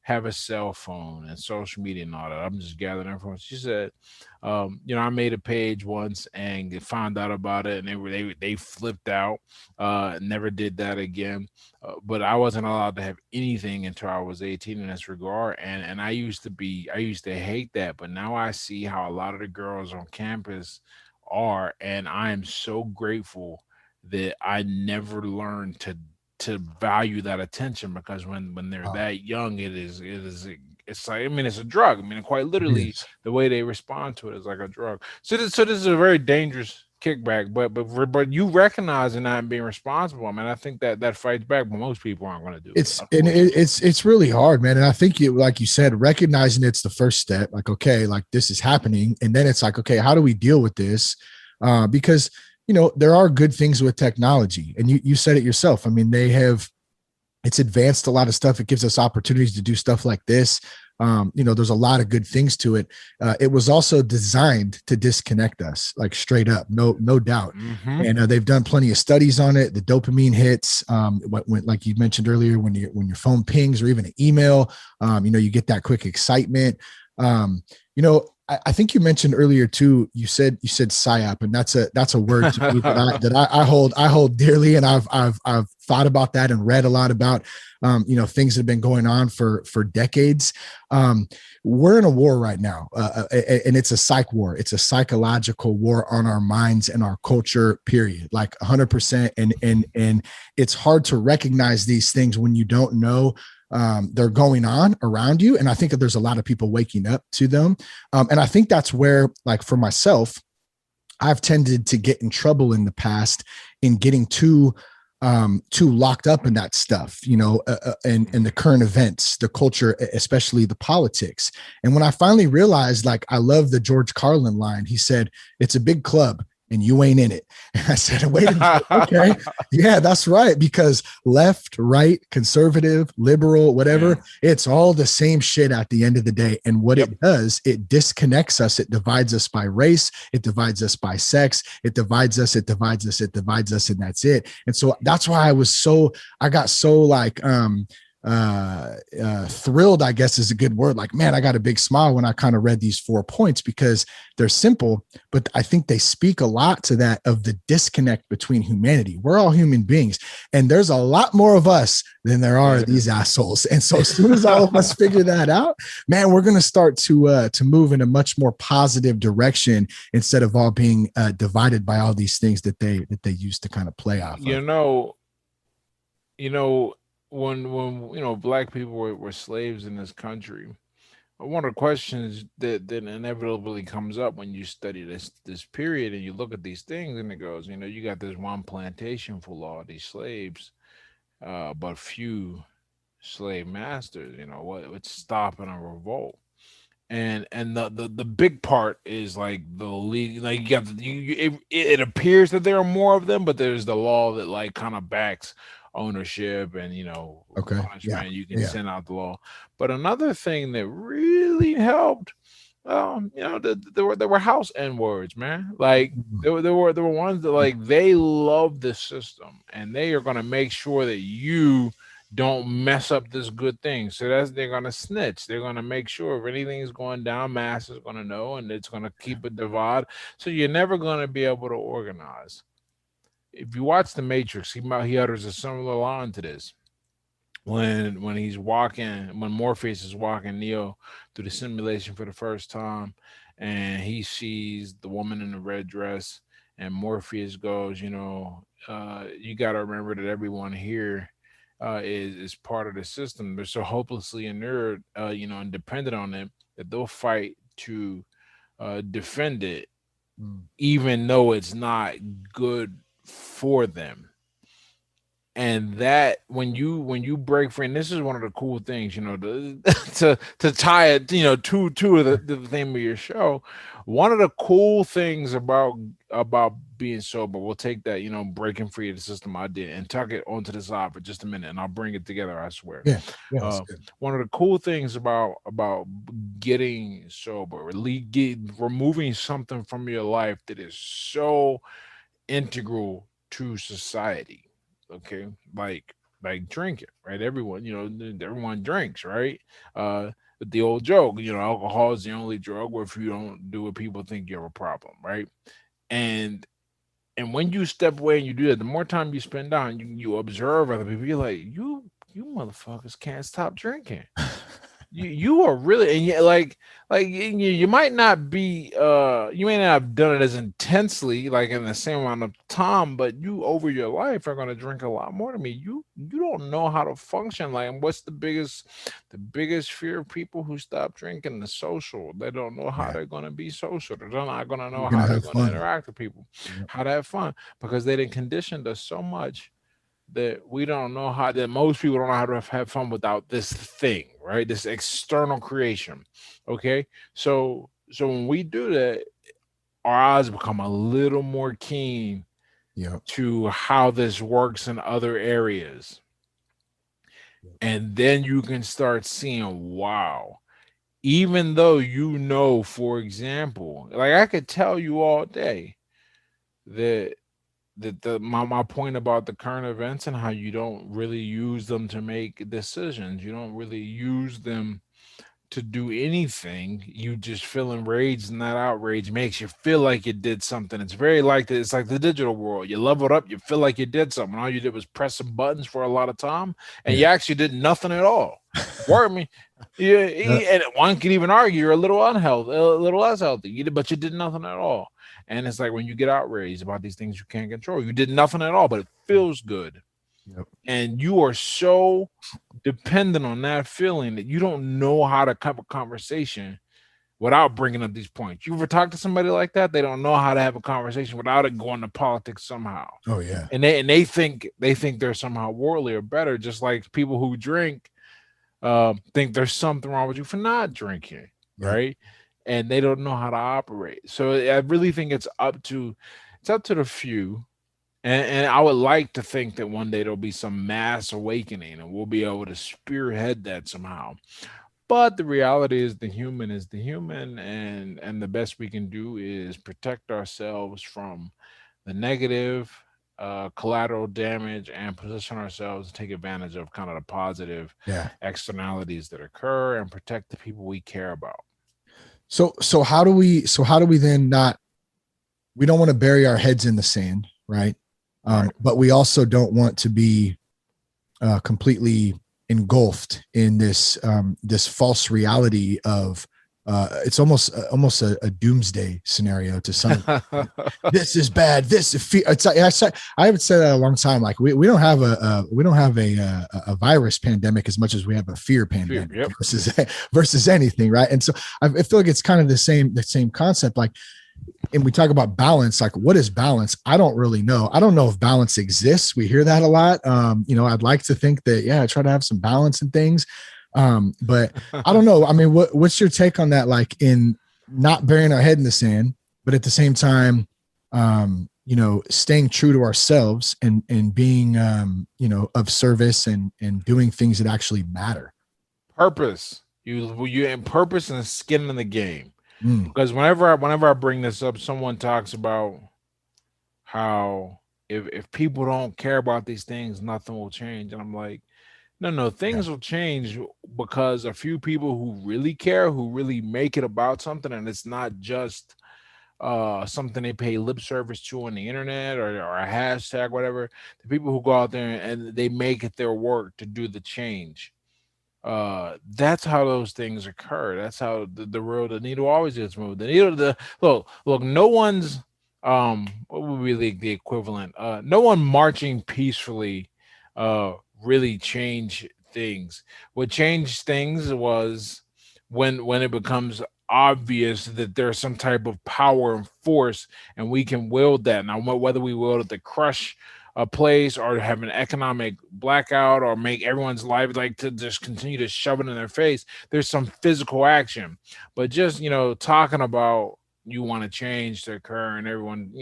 have a cell phone and social media and all that? I'm just gathering information. She said, I made a page once and found out about it, and they flipped out. Never did that again. But I wasn't allowed to have anything until I was 18 in this regard. And I used to hate that, but now I see how a lot of the girls on campus are, and I am so grateful that I never learned to value that attention, because when they're Oh, that young, it's like, I mean, it's a drug. I mean, quite it literally, is. the way they respond to it is like a drug. So this is a very dangerous kickback, but you recognizing that and being responsible. I mean, I think that fights back, but most people aren't going to do it, unfortunately. It's really hard, man. And I think you, like you said, recognizing it's the first step. Like, okay, like this is happening, and then it's like, okay, how do we deal with this? Because there are good things with technology, and you said it yourself. I mean, it's advanced a lot of stuff. It gives us opportunities to do stuff like this. There's a lot of good things to it. It was also designed to disconnect us, like straight up, no doubt. Hmm. And they've done plenty of studies on it. The dopamine hits, like you mentioned earlier, when your phone pings or even an email, you get that quick excitement. I think you mentioned earlier too. You said psyop, and that's a word to me that I hold dearly, and I've thought about that and read a lot about things that have been going on for decades. Um, we're in a war right now, and it's a psych war. It's a psychological war on our minds and our culture. Period. Like 100%. And it's hard to recognize these things when you don't know they're going on around you. And I think that there's a lot of people waking up to them. And I think that's where, like for myself, I've tended to get in trouble in the past in getting too locked up in that stuff, and the current events, the culture, especially the politics. And when I finally realized, like, I love the George Carlin line. He said, "It's a big club and you ain't in it." And I said, wait a minute. Okay. Yeah, that's right. Because left, right, conservative, liberal, whatever, it's all the same shit at the end of the day. And what it does, it disconnects us. It divides us by race. It divides us by sex. It divides us. It divides us. It divides us. And that's it. And so that's why I got so like, thrilled, I guess is a good word. Like, man, I got a big smile when I kind of read these 4 points, because they're simple, but I think they speak a lot to that, of the disconnect between humanity. We're all human beings, and there's a lot more of us than there are of these assholes. And so as soon as all of us figure that out, man, we're going to start to move in a much more positive direction, instead of all being divided by all these things that they used to kind of play off of. When black people were slaves in this country, one of the questions that inevitably comes up when you study this period and you look at these things, and it goes, you got this one plantation full of all these slaves, but few slave masters. What's stopping a revolt? And the big part is like the league. Like, you got it appears that there are more of them, but there's the law that like kind of backs ownership and punishment. You can send out the law. But another thing that really helped, there were house N words, man. Like, there were ones that, like, they love the system and they are gonna make sure that you don't mess up this good thing. So they're gonna snitch. They're gonna make sure if anything is going down, mass is gonna know, and it's gonna keep a divide. So you're never gonna be able to organize. If you watch The Matrix, he utters a similar line to this when when Morpheus is walking Neo through the simulation for the first time, and he sees the woman in the red dress, and Morpheus goes, you got to remember that everyone here is part of the system. They're so hopelessly inured, and dependent on it, that they'll fight to defend it, even though it's not good for them. And that when you break free, and this is one of the cool things, to tie it, to the theme of your show. One of the cool things about being sober, we'll take that, breaking free of the system idea and tuck it onto the side for just a minute, and I'll bring it together, I swear. One of the cool things about getting sober, removing something from your life that is so integral to society. Okay, like drinking, right? Everyone drinks, right? The old joke, alcohol is the only drug where if you don't do it, people think you have a problem, right? And when you step away and you do that, the more time you spend down, you observe other people. You're like, you motherfuckers can't stop drinking. You are really, and you might not be you may not have done it as intensely, like in the same amount of time, but you over your life are going to drink a lot more than me. You don't know how to function. Like, what's the biggest fear of people who stop drinking? The social. They don't know how they're going to be social. They're not going to know how they're going to interact with people, how to have fun, because they didn't conditioned us so much that we don't know how, that most people don't know how to have fun without this thing, right? This external creation. Okay. So when we do that, our eyes become a little more keen to how this works in other areas. And then you can start seeing, wow, even though, for example, like I could tell you all day that my point about the current events and how you don't really use them to make decisions. You don't really use them to do anything. You just feel enraged, and that outrage makes you feel like you did something. It's very like it's like the digital world. You leveled up, you feel like you did something. All you did was press some buttons for a lot of time, and you actually did nothing at all. Work me. Yeah, and one could even argue you're a little unhealthy, a little less healthy, but you did nothing at all. And it's like when you get outraged about these things you can't control, you did nothing at all, but it feels good. Yep. And you are so dependent on that feeling that you don't know how to have a conversation without bringing up these points. You ever talk to somebody like that? They don't know how to have a conversation without it going to politics somehow. Oh yeah. And they think they're somehow worldly or better, just like people who drink think there's something wrong with you for not drinking, right? And they don't know how to operate. So I really think it's up to the few. And I would like to think that one day there'll be some mass awakening and we'll be able to spearhead that somehow. But the reality is the human and the best we can do is protect ourselves from the negative collateral damage and position ourselves to take advantage of kind of the positive externalities that occur and protect the people we care about. So how do we then not, we don't want to bury our heads in the sand, right? But we also don't want to be completely engulfed in this false reality of it's almost a doomsday scenario to some. This is bad. I haven't said that in a long time. Like we don't have a virus pandemic as much as we have a fear pandemic versus anything, right? And so I feel like it's kind of the same concept. Like, and we talk about balance, like what is balance? I don't really know. I don't know if balance exists. We hear that a lot. I'd like to think that, I try to have some balance in things. But I don't know. I mean, what's your take on that? Like in not burying our head in the sand, but at the same time, staying true to ourselves and being, of service and doing things that actually matter. Purpose. You in purpose and skin in the game. Because whenever I bring this up, someone talks about how if people don't care about these things, nothing will change. And I'm like, no, things will change because a few people who really care, who really make it about something, and it's not just something they pay lip service to on the internet or a hashtag, whatever. The people who go out there and they make it their work to do the change. That's how those things occur. That's how the needle always gets moved. The needle, look, no one's what would be the equivalent? No one marching peacefully really changed things. What changed things was when it becomes obvious that there's some type of power and force and we can wield that. Now, whether we wield it to crush a place or have an economic blackout or make everyone's life like to just continue to shove it in their face, there's some physical action. But just talking about you want to change to occur and everyone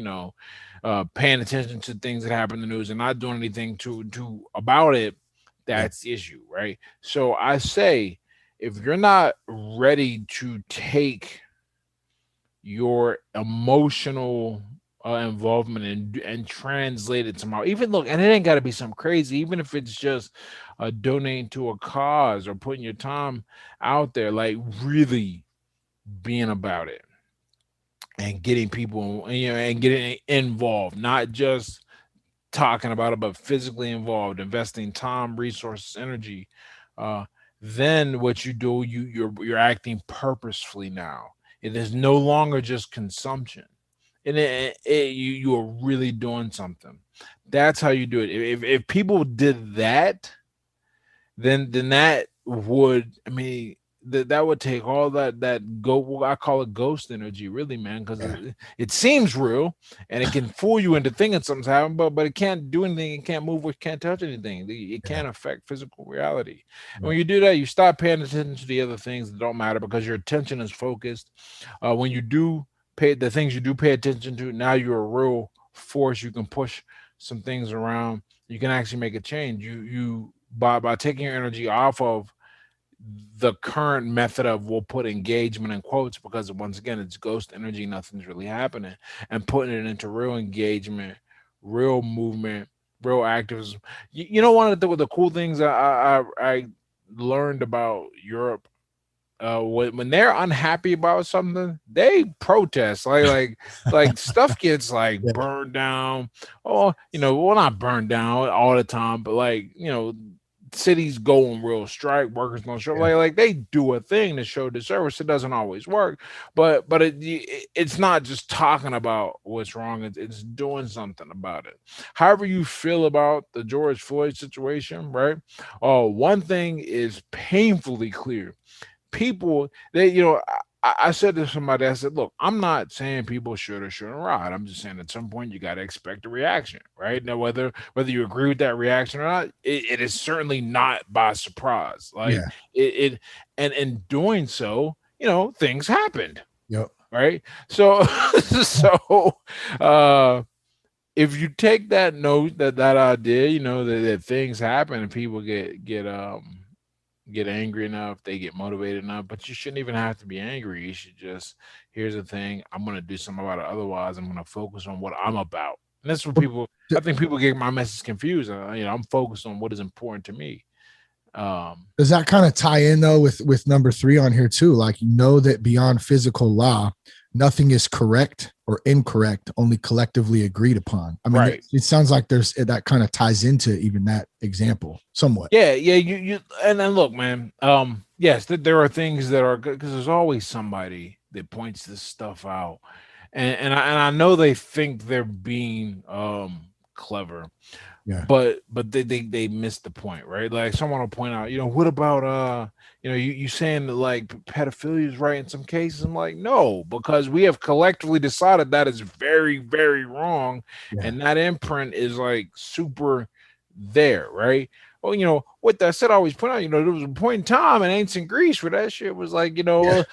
paying attention to things that happen in the news and not doing anything to about it, that's the issue, right? So I say, if you're not ready to take your emotional involvement and translate it somehow, even look, and it ain't got to be something crazy, even if it's just donating to a cause or putting your time out there, like really being about it and getting people and getting involved, not just talking about it, but physically involved, investing time, resources, energy. Then what you do, you're acting purposefully now. It is no longer just consumption. And you are really doing something. That's how you do it. If people did that, then that would, I mean, that would take all that I call it ghost energy, really, man, because it seems real and it can fool you into thinking something's happening, but it can't do anything. It can't move. It can't touch anything. It can't affect physical reality. And when you do that, you stop paying attention to the other things that don't matter because your attention is focused. When you do pay the things you do pay attention to, now you're a real force. You can push some things around. You can actually make a change. You by taking your energy off of the current method of, we'll put engagement in quotes because once again it's ghost energy, nothing's really happening, and putting it into real engagement, real movement, real activism. One of the cool things I learned about Europe when they're unhappy about something, they protest. Like stuff gets like Yeah. burned down. Oh, well, not burned down all the time, but like cities go on real strike, workers go on strike. Yeah. Like they do a thing to show the service. It doesn't always work, but it's not just talking about what's wrong. It's doing something about it. However you feel about the George Floyd situation, right? One thing is painfully clear. People, I said to somebody, I said, look, I'm not saying people should or shouldn't ride. I'm just saying at some point you got to expect a reaction, right? Now, whether you agree with that reaction or not, it is certainly not by surprise. Like Yeah. and in doing so, things happened, Yep. right? So, so, if you take that note, that idea, that things happen and people get angry enough, they get motivated enough, but you shouldn't even have to be angry. You should just, here's the thing, I'm going to do something about it. Otherwise, I'm going to focus on what I'm about. And that's what I think people get my message confused. I'm focused on what is important to me. Does that kind of tie in though with number 3 on here too? Like, that beyond physical law, nothing is correct or incorrect, only collectively agreed upon. I mean, right. It sounds like that kind of ties into even that example somewhat. Yeah. You and then look, man. Yes, there are things that are good because there's always somebody that points this stuff out, and I know they think they're being clever. Yeah. But they missed the point, right? Like someone will point out, what about you saying that like pedophilia is right in some cases? I'm like, no, because we have collectively decided that is very, very wrong, and that imprint is like super there, right? Well, with that said, I always point out, there was a point in time in ancient Greece where that shit was like, because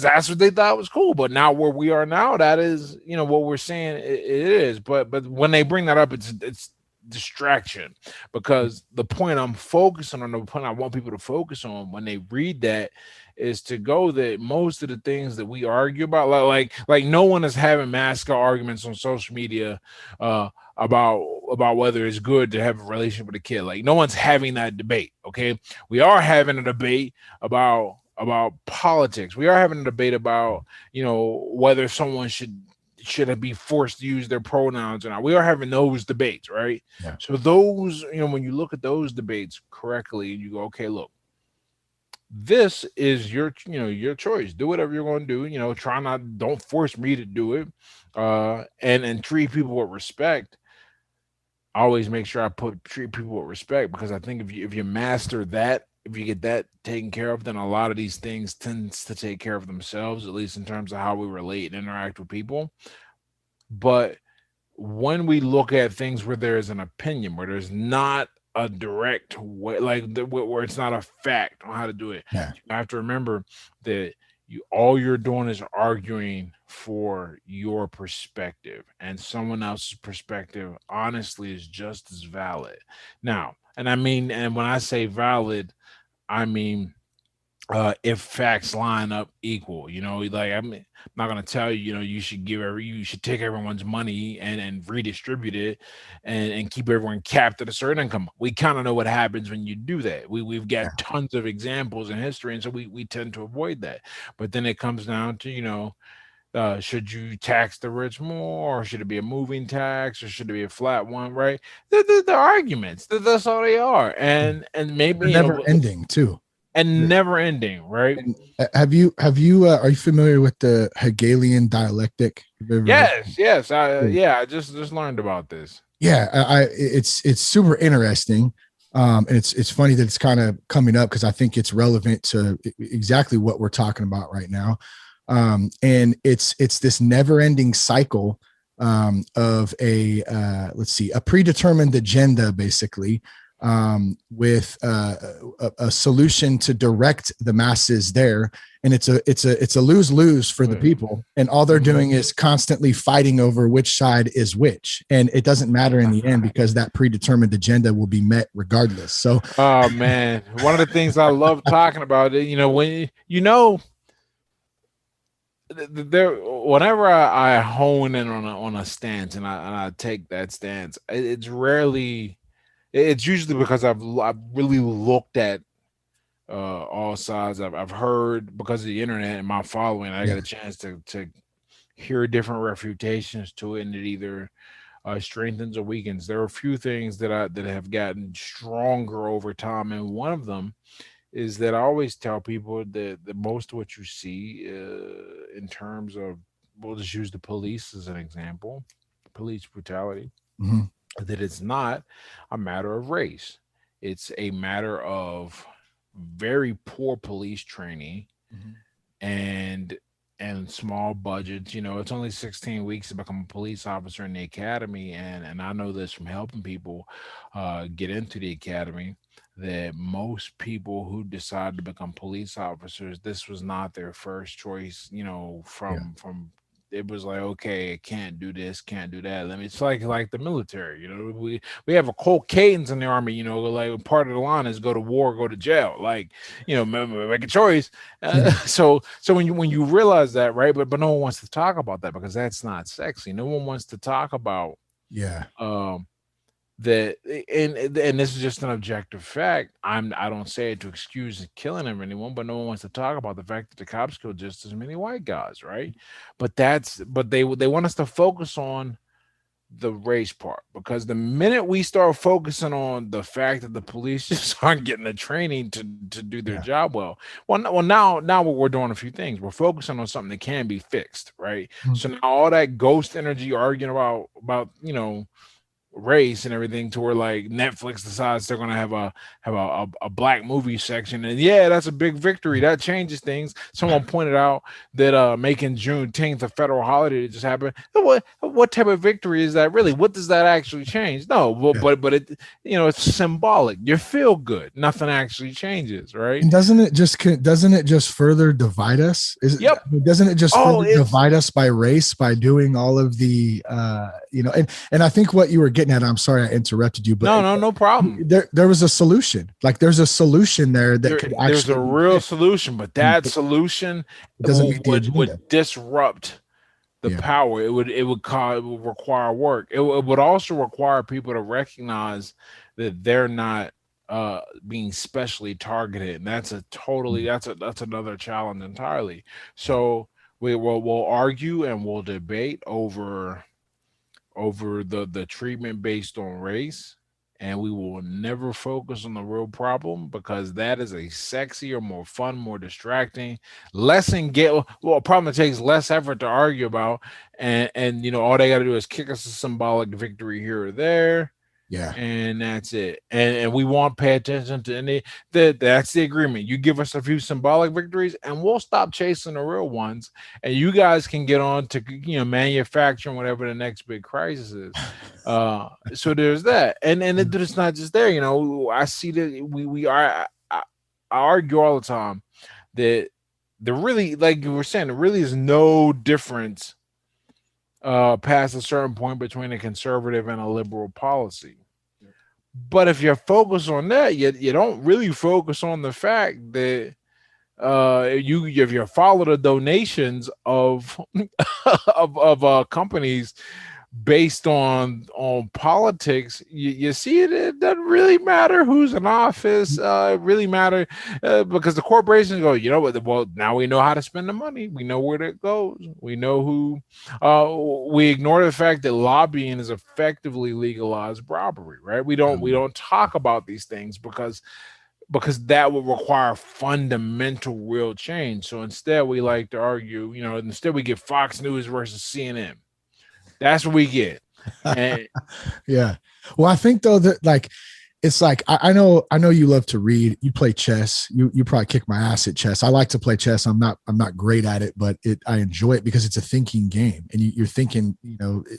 that's what they thought was cool. But now where we are now, that is, what we're saying it is. But when they bring that up, it's distraction, because the point I'm focusing on, the point I want people to focus on when they read that, is to go that most of the things that we argue about, like no one is having massive arguments on social media about whether it's good to have a relationship with a kid. Like no one's having that debate. Okay, we are having a debate about politics. We are having a debate about whether someone should it be forced to use their pronouns or not. We are having those debates, right? Yeah. So those, when you look at those debates correctly, and you go, okay, look, this is your choice. Do whatever you're going to do. Don't force me to do it. And treat people with respect. I always make sure I treat people with respect, because I think if you master that, if you get that taken care of, then a lot of these things tends to take care of themselves, at least in terms of how we relate and interact with people. But when we look at things where there is an opinion, where there's not a direct way, where it's not a fact on how to do it, you have to remember that all you're doing is arguing for your perspective, and someone else's perspective honestly is just as valid. Now, and when I say valid, I mean if facts line up equal. I'm not gonna tell you, you should take everyone's money and redistribute it and keep everyone capped at a certain income. We kind of know what happens when you do that. We've got tons of examples in history, and so we tend to avoid that. But then it comes down to, should you tax the rich more, or should it be a moving tax, or should it be a flat one, right? The arguments, that's all they are. And maybe they're never ending too. And never ending, right? And are you familiar with the Hegelian dialectic? Yes. I just learned about this. Yeah, it's super interesting. And it's funny that it's kind of coming up, because I think it's relevant to exactly what we're talking about right now. And it's this never-ending cycle of a predetermined agenda, basically, with a solution to direct the masses there, and it's a lose-lose for the people, and all they're doing is constantly fighting over which side is which, and it doesn't matter in the end, because that predetermined agenda will be met regardless. So, oh man, one of the things I love talking about it, when whenever I hone in on a stance, and I take that stance, it's usually because I've really looked at all sides. I've heard, because of the internet and my following, I got a chance to hear different refutations to it, and it either strengthens or weakens. There are a few things that have gotten stronger over time, and one of them is that I always tell people that most of what you see in terms of, we'll just use the police as an example, police brutality, Mm-hmm. that it's not a matter of race. It's a matter of very poor police training Mm-hmm. and small budgets. It's only 16 weeks to become a police officer in the academy, and I know this from helping people get into the academy, that most people who decide to become police officers, this was not their first choice. Yeah. From it was like, okay, I can't do this, can't do that. It's like the military. We have a Colt cadence in the army. Like part of the line is go to war, go to jail. Like, make a choice. So when you realize that, right? But no one wants to talk about that because that's not sexy. No one wants to talk about Yeah. that, and this is just an objective fact. I don't say it to excuse the killing of anyone, but no one wants to talk about the fact that the cops killed just as many white guys, right? But they want us to focus on the race part, because the minute we start focusing on the fact that the police just aren't getting the training to do their job well, now we're doing a few things. We're focusing on something that can be fixed, right? Mhm. So now all that ghost energy arguing about race and everything, to where like Netflix decides they're going to have a black movie section, and that's a big victory. That changes things. Someone pointed out that making Juneteenth a federal holiday just happened. What type of victory is that really? What does that actually change? No, but it, it's symbolic. You feel good. Nothing actually changes, right? And doesn't it just further divide us? Yep. Doesn't it just further divide us by race, by doing all of the and I think what you were getting at, I'm sorry I interrupted you, but no problem. There was a solution. Like there's a solution there that could actually, there's a real solution, but that solution would disrupt the power. It would require work. It would also require people to recognize that they're not being specially targeted, and that's another challenge entirely. So we'll argue and we'll debate over the treatment based on race, and we will never focus on the real problem, because that is a sexier, more fun, more distracting, a problem that takes less effort to argue about, and all they got to do is kick us a symbolic victory here or there. Yeah. And that's it. And we won't pay attention to any that's the agreement. You give us a few symbolic victories and we'll stop chasing the real ones. And you guys can get on to manufacturing whatever the next big crisis is. So there's that. And it's not just there. I see that I argue all the time that there really, like you were saying, there really is no difference past a certain point between a conservative and a liberal policy. But if you're focused on that, you don't really focus on the fact that if you follow the donations of of companies based on politics, you see it doesn't really matter who's in office. It really matter because the corporations go, well, now we know how to spend the money. We know where it goes. We know who. We ignore the fact that lobbying is effectively legalized robbery, right? We don't talk about these things because that would require fundamental real change. So instead, we like to argue, instead we get Fox News versus CNN. That's what we get. And yeah. Well, I think though that it's like I know you love to read. You play chess. You probably kick my ass at chess. I like to play chess. I'm not great at it, but I enjoy it because it's a thinking game, and you're thinking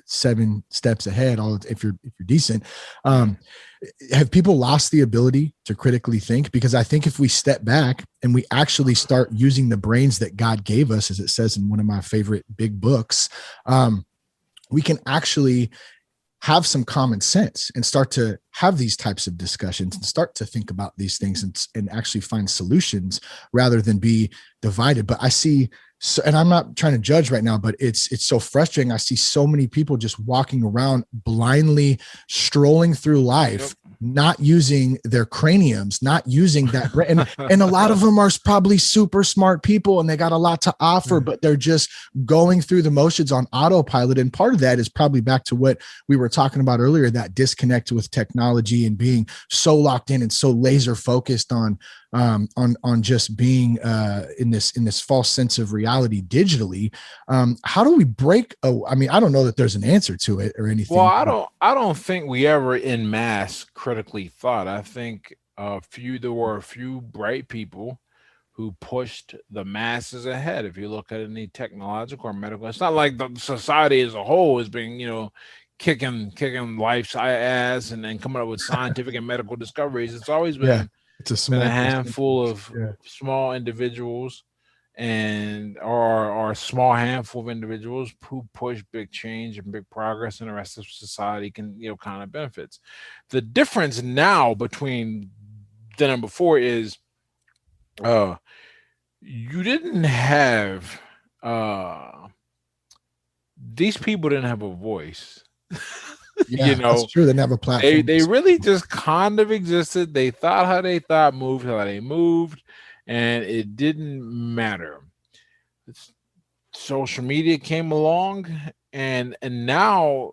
7 steps ahead. If you're decent. Have people lost the ability to critically think? Because I think if we step back and we actually start using the brains that God gave us, as it says in one of my favorite big books, we can actually have some common sense and start to have these types of discussions and start to think about these things and actually find solutions rather than be divided. But I see, and I'm not trying to judge right now, but it's so frustrating. I see so many people just walking around blindly strolling through life, not using their craniums, not using that brain. And a lot of them are probably super smart people and they got a lot to offer, but they're just going through the motions on autopilot. And part of that is probably back to what we were talking about earlier, that disconnect with technology and being so locked in and so laser focused on just being in this false sense of reality digitally. How do we break? I mean, I don't know that there's an answer to it or anything. Well, I don't think we ever in mass critically thought. I think there were a few bright people who pushed the masses ahead. If you look at any technological or medical, it's not like the society as a whole has been, kicking life's ass and then coming up with scientific and medical discoveries. It's always been it's a handful of small individuals and or a small handful of individuals who push big change and big progress, and the rest of society can kind of benefits. The difference now between then and before is you didn't have these people didn't have a voice. That's true. They didn't have a platform. They really just kind of existed. They thought how they thought, moved how they moved, and it didn't matter. Social media came along, and now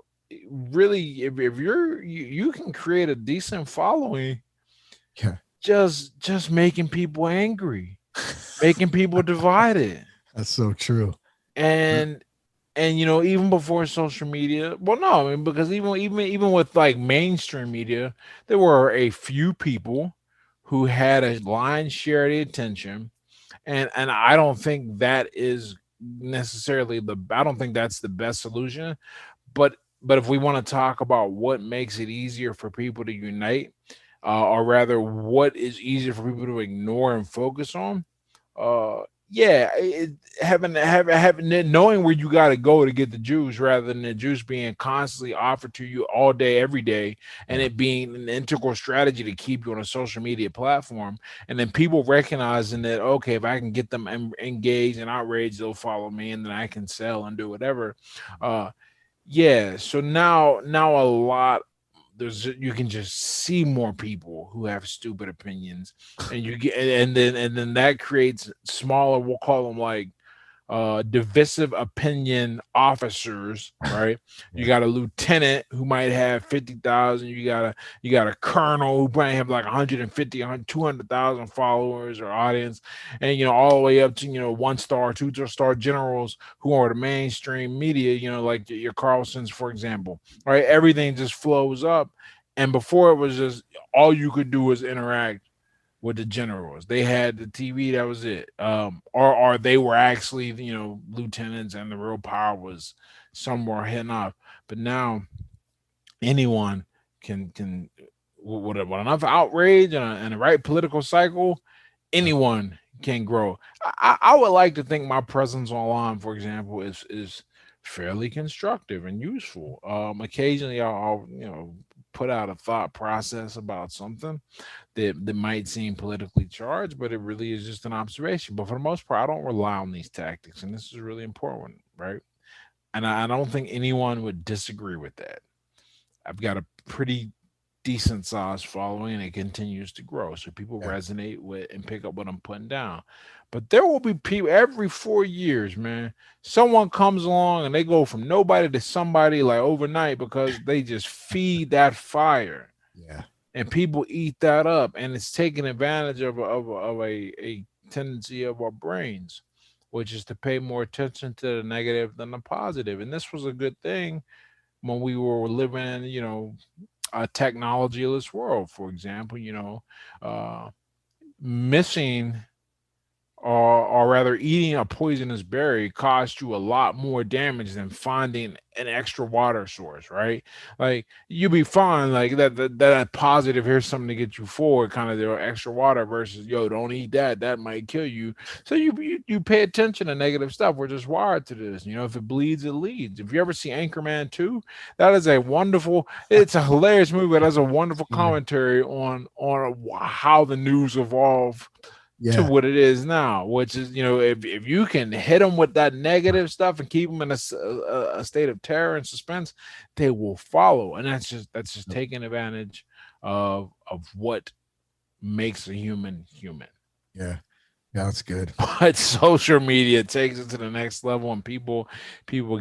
really, if you can create a decent following, just making people angry, making people divided. That's so true. And even before social media, well, no, I mean, because even with like mainstream media, there were a few people who had a lion's share of the attention, and I don't think that is necessarily I don't think that's the best solution. But if we want to talk about what makes it easier for people to unite, or rather, what is easier for people to ignore and focus on, having knowing where you got to go to get the juice, rather than the juice being constantly offered to you all day, every day, and it being an integral strategy to keep you on a social media platform, and then people recognizing that, okay, if I can get them engaged and outraged, they'll follow me, and then I can sell and do whatever. So now a lot. You can just see more people who have stupid opinions, and you get and then that creates smaller, we'll call them like divisive opinion officers, right? You got a lieutenant who might have 50,000. You got a colonel who might have like 150, 200,000 followers or audience, and all the way up to 1-star, 2-star generals who are the mainstream media. Like your Carlsons, for example, right? Everything just flows up, and before it was just all you could do was interact with the generals. They had the TV, that was it. Or they were actually, lieutenants, and the real power was somewhere hidden off. But now anyone can with enough outrage and a right political cycle, anyone can grow. I would like to think my presence online, for example, is fairly constructive and useful. Occasionally I'll put out a thought process about something that might seem politically charged, but it really is just an observation. But for the most part, I don't rely on these tactics, and this is really important, right? And I don't think anyone would disagree with that. I've got a pretty decent size following, and it continues to grow, so people resonate with and pick up what I'm putting down. But there will be people every 4 years, man. Someone comes along and they go from nobody to somebody like overnight, because they just feed that fire. Yeah. And people eat that up, and it's taking advantage of a tendency of our brains, which is to pay more attention to the negative than the positive. And this was a good thing when we were living in, a technologyless world, for example. Missing or rather eating a poisonous berry cost you a lot more damage than finding an extra water source, right? Like, you'll be fine, like that positive, here's something to get you forward, kind of the extra water, versus don't eat that might kill you. So you pay attention to negative stuff. We're just wired to this. If it bleeds, it leads. If you ever see Anchorman 2, that is it's a hilarious movie, but that's a wonderful commentary on how the news evolved to what it is now, which is, if you can hit them with that negative stuff and keep them in a state of terror and suspense, they will follow. And that's just taking advantage of what makes a human human. Yeah. Yeah, that's good. But social media takes it to the next level, and people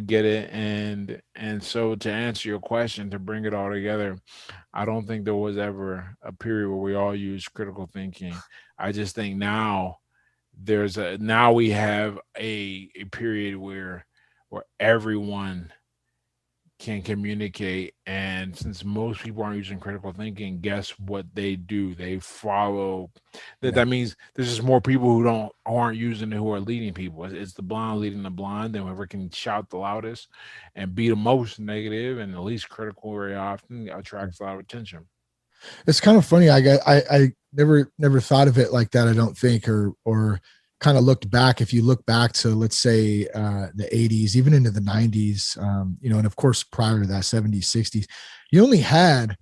get it. And so, to answer your question, to bring it all together, I don't think there was ever a period where we all used critical thinking. I just think now we have a period where everyone can communicate. And since most people aren't using critical thinking, guess what they do? They follow. that Yeah. that means there's just more people who aren't using it, who are leading people. It's the blind leading the blind, and whoever can shout the loudest and be the most negative and the least critical very often attracts a lot of attention. It's kind of funny. I never thought of it like that. I don't think, or kind of looked back. If you look back to, let's say, the 80s, even into the 90s, and of course prior to that, 70s, 60s, you only had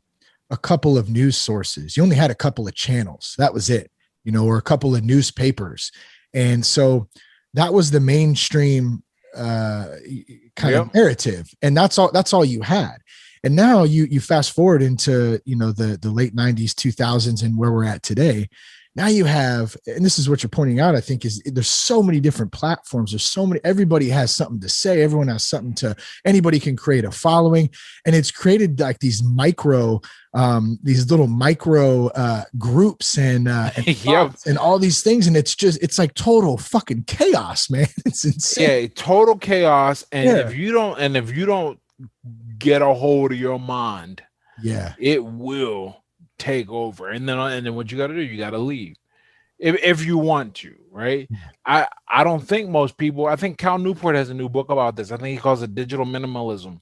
a couple of news sources. You only had a couple of channels. That was it, or a couple of newspapers. And so that was the mainstream kind of narrative. And that's all you had. And now you fast forward into, the late 90s, 2000s, and where we're at today. Now you have, and this is what you're pointing out, I think, is there's so many different platforms. There's so many, everybody has something to say. Everyone has something anybody can create a following. And it's created like these little micro groups and and all these things. And it's like total fucking chaos, man. It's insane. Yeah, total chaos. And if you don't get a hold of your mind, it will take over. And then what you got to do, you got to leave if you want to, right? I don't think most people, I think Cal Newport has a new book about this. I think he calls it digital minimalism.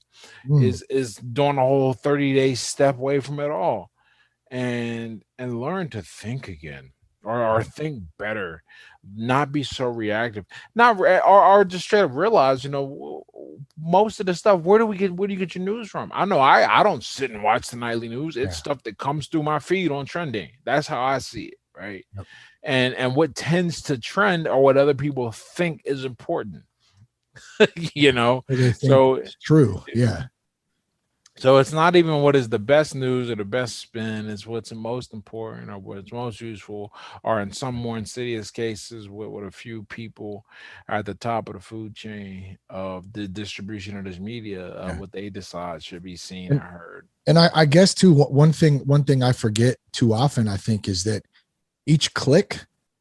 Is doing a whole 30-day step away from it all and learn to think again, or think better, not be so reactive, or just straight up realize, most of the stuff, where do you get your news from? I know I don't sit and watch the nightly news. It's stuff that comes through my feed on trending. That's how I see it, right? Yep. And what tends to trend or what other people think is important. So it's true. Yeah. So it's not even what is the best news or the best spin. It's what's the most important or what's most useful, or in some more insidious cases, what a few people at the top of the food chain of the distribution of this media, what they decide should be seen and heard. And I guess too, one thing I forget too often, I think, is that each click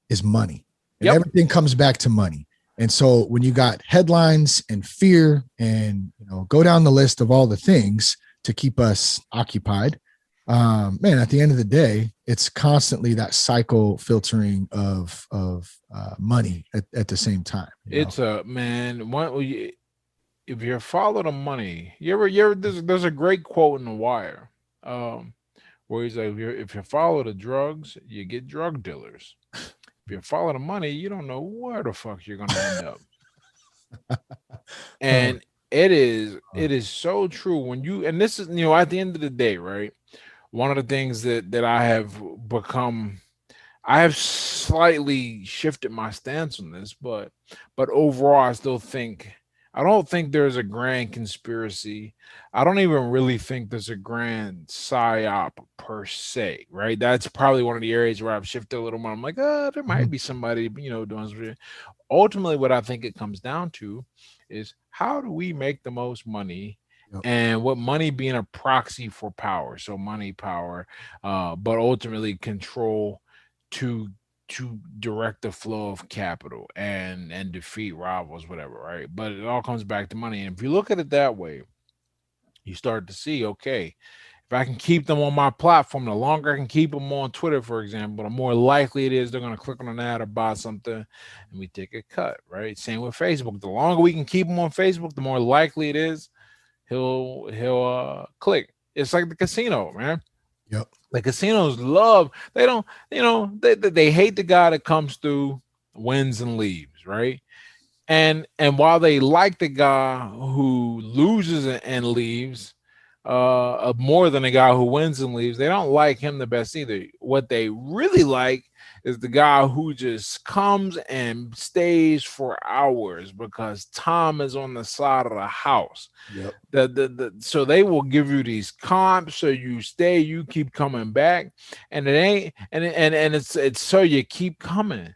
is money, and everything comes back to money. And so when you got headlines and fear and, go down the list of all the things to keep us occupied, man, at the end of the day, it's constantly that cycle filtering of money at the same time. It's if you follow the money, there's a great quote in The Wire, where he's like, if you follow the drugs, you get drug dealers. If you follow the money, you don't know where the fuck you're gonna end up. And it is so true when you, and this is, at the end of the day, right? One of the things that I have slightly shifted my stance on this, but overall, I don't think there's a grand conspiracy. I don't even really think there's a grand psyop per se, right? That's probably one of the areas where I've shifted a little more. I'm like, there might be somebody, doing something. Ultimately, what I think it comes down to is, how do we make the most money? And what money being a proxy for power. So money, power, but ultimately control to direct the flow of capital and defeat rivals, whatever, right? But it all comes back to money. And if you look at it that way, you start to see, okay, if I can keep them on my platform, the longer I can keep them on Twitter, for example, the more likely it is they're going to click on an ad or buy something, and we take a cut, right? Same with Facebook. The longer we can keep them on Facebook, the more likely it is he'll click. It's like the casino, man. Yep. The casinos they hate the guy that comes through, wins and leaves, right? And while they like the guy who loses and leaves more than the guy who wins and leaves, they don't like him the best either. What they really like is the guy who just comes and stays for hours because Tom is on the side of the house. Yep. So they will give you these comps so you stay, you keep coming back, and it ain't and it's so you keep coming.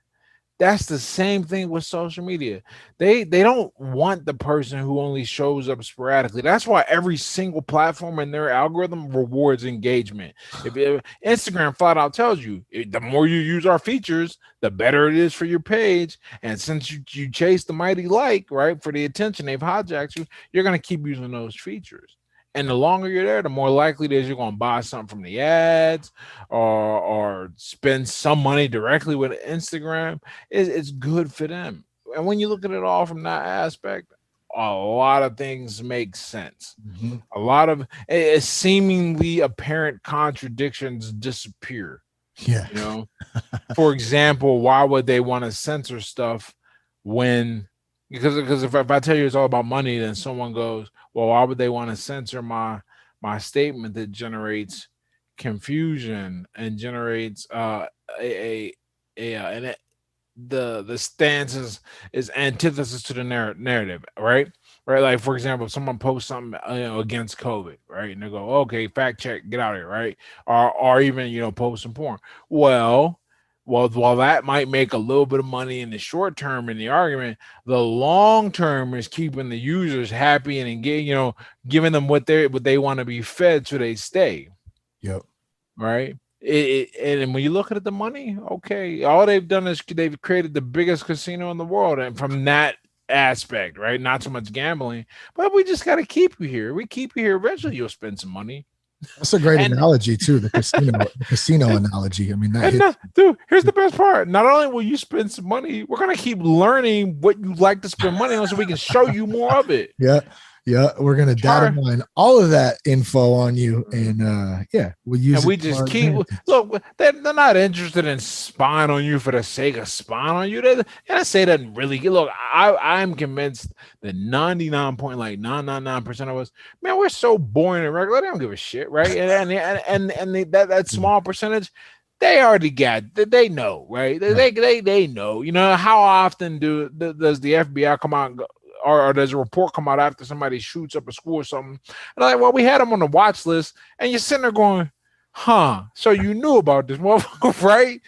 That's the same thing with social media. They don't want the person who only shows up sporadically. That's why every single platform in their algorithm rewards engagement. If Instagram flat out tells you the more you use our features, the better it is for your page. And since you chase the mighty like, right, for the attention, they've hijacked you, you're gonna keep using those features. And the longer you're there, the more likely it is you're going to buy something from the ads or spend some money directly with Instagram. It's good for them. And when you look at it all from that aspect, a lot of things make sense. Mm-hmm. A lot of seemingly apparent contradictions disappear. Yeah. You know, for example, why would they want to censor stuff when? Because if I tell you it's all about money, then someone goes, well, why would they want to censor my statement that generates confusion and generates the stance is antithesis to the narrative, right? Right. Like, for example, if someone posts something against COVID, right, and they go, okay, fact check, get out of here, right? Or even post some porn. Well, while that might make a little bit of money in the short term in the argument, the long term is keeping the users happy and engaged, giving them what they want to be fed so they stay. Yep. Right. And when you look at the money, okay, all they've done is they've created the biggest casino in the world, and from that aspect, right, not so much gambling, but we just got to keep you here. We keep you here. Eventually, you'll spend some money. That's a great analogy too. The casino analogy. I mean, dude, here's the best part. Not only will you spend some money, we're gonna keep learning what you like to spend money on, so we can show you more of it. Yeah, we're gonna data mine all of that info on you, and we'll use. And we just keep look. They're not interested in spying on you for the sake of spying on you. They say that really. Look, I'm convinced that 99.999% of us, man, we're so boring and regular. They don't give a shit, right? And that small percentage, they already got. They know, right? They know. How often does the FBI come out and go, or does a report come out after somebody shoots up a school or something? And I'm like, well, we had them on the watch list, and you're sitting there going, huh? So you knew about this motherfucker, right?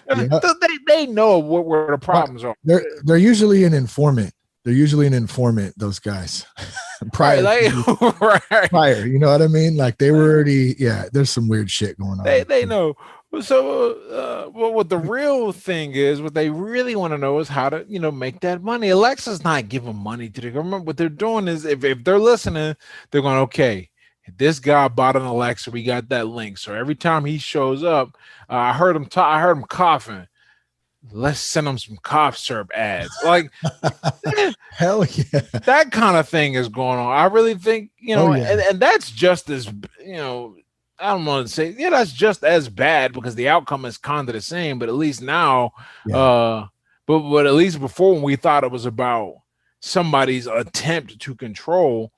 Yeah. They know where the problems are. They're usually an informant. Those guys. prior, prior, you know what I mean? Like they were already, there's some weird shit going on. They know. So, what the real thing is, what they really want to know is how to, make that money. Alexa's not giving money to the government. What they're doing is, if they're listening, they're going, okay, this guy bought an Alexa. We got that link. So every time he shows up, I heard him coughing. Let's send him some cough syrup ads. Like, hell yeah, that kind of thing is going on. I really think, and that's just as, I don't want to say, that's just as bad because the outcome is kind of the same, but at least now, but at least before, when we thought it was about somebody's attempt to control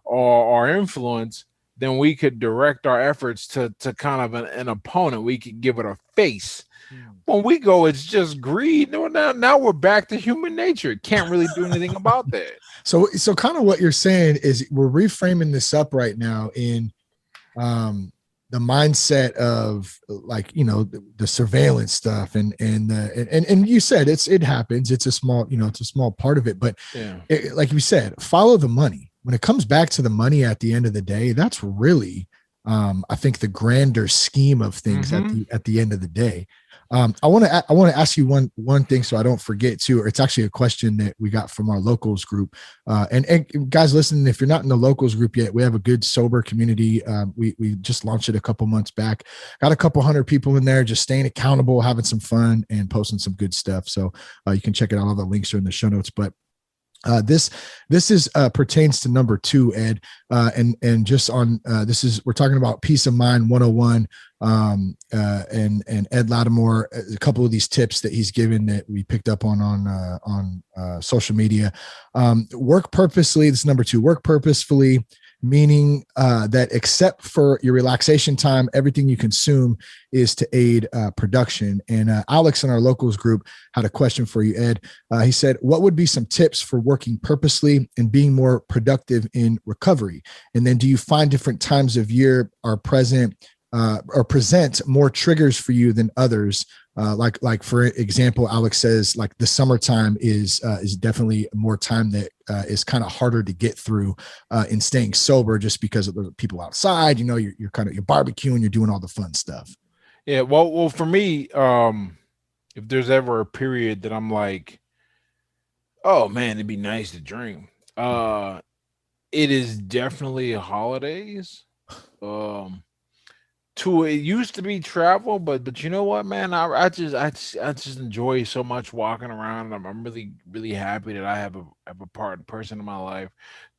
or influence, then we could direct our efforts to kind of an opponent. We could give it a face. When we go, it's just greed. Now we're back to human nature. Can't really do anything about that. So kind of what you're saying is we're reframing this up right now in the mindset of like, the surveillance stuff and you said it happens. It's a small part of it, but like you said, follow the money. When it comes back to the money at the end of the day, that's really, I think, the grander scheme of things at the end of the day. I want to ask you one thing so I don't forget too, or it's actually a question that we got from our locals group. And guys, listening, if you're not in the locals group yet, we have a good sober community. We just launched it a couple months back. Got a couple hundred people in there, just staying accountable, having some fun, and posting some good stuff. So you can check it out. All the links are in the show notes. But this is pertains to number 2, Ed, and just on we're talking about peace of mind 101, and Ed Latimore, a couple of these tips that he's given that we picked up on social media. Work purposely. This is number 2. Work purposefully. meaning that except for your relaxation time, everything you consume is to aid production. And Alex in our locals group had a question for you, Ed. He said, what would be some tips for working purposely and being more productive in recovery? And then do you find different times of year are present or present more triggers for you than others? Like for example, Alex says like the summertime is definitely more time that is kind of harder to get through in staying sober, just because of the people outside. You know, you're kind of you're barbecuing, you're doing all the fun stuff. Yeah, well, for me, if there's ever a period that I'm like, oh man, it'd be nice to drink. It is definitely holidays. Um, to it used to be travel, but you know what, man, I just enjoy so much walking around. I'm really happy that I have a person in my life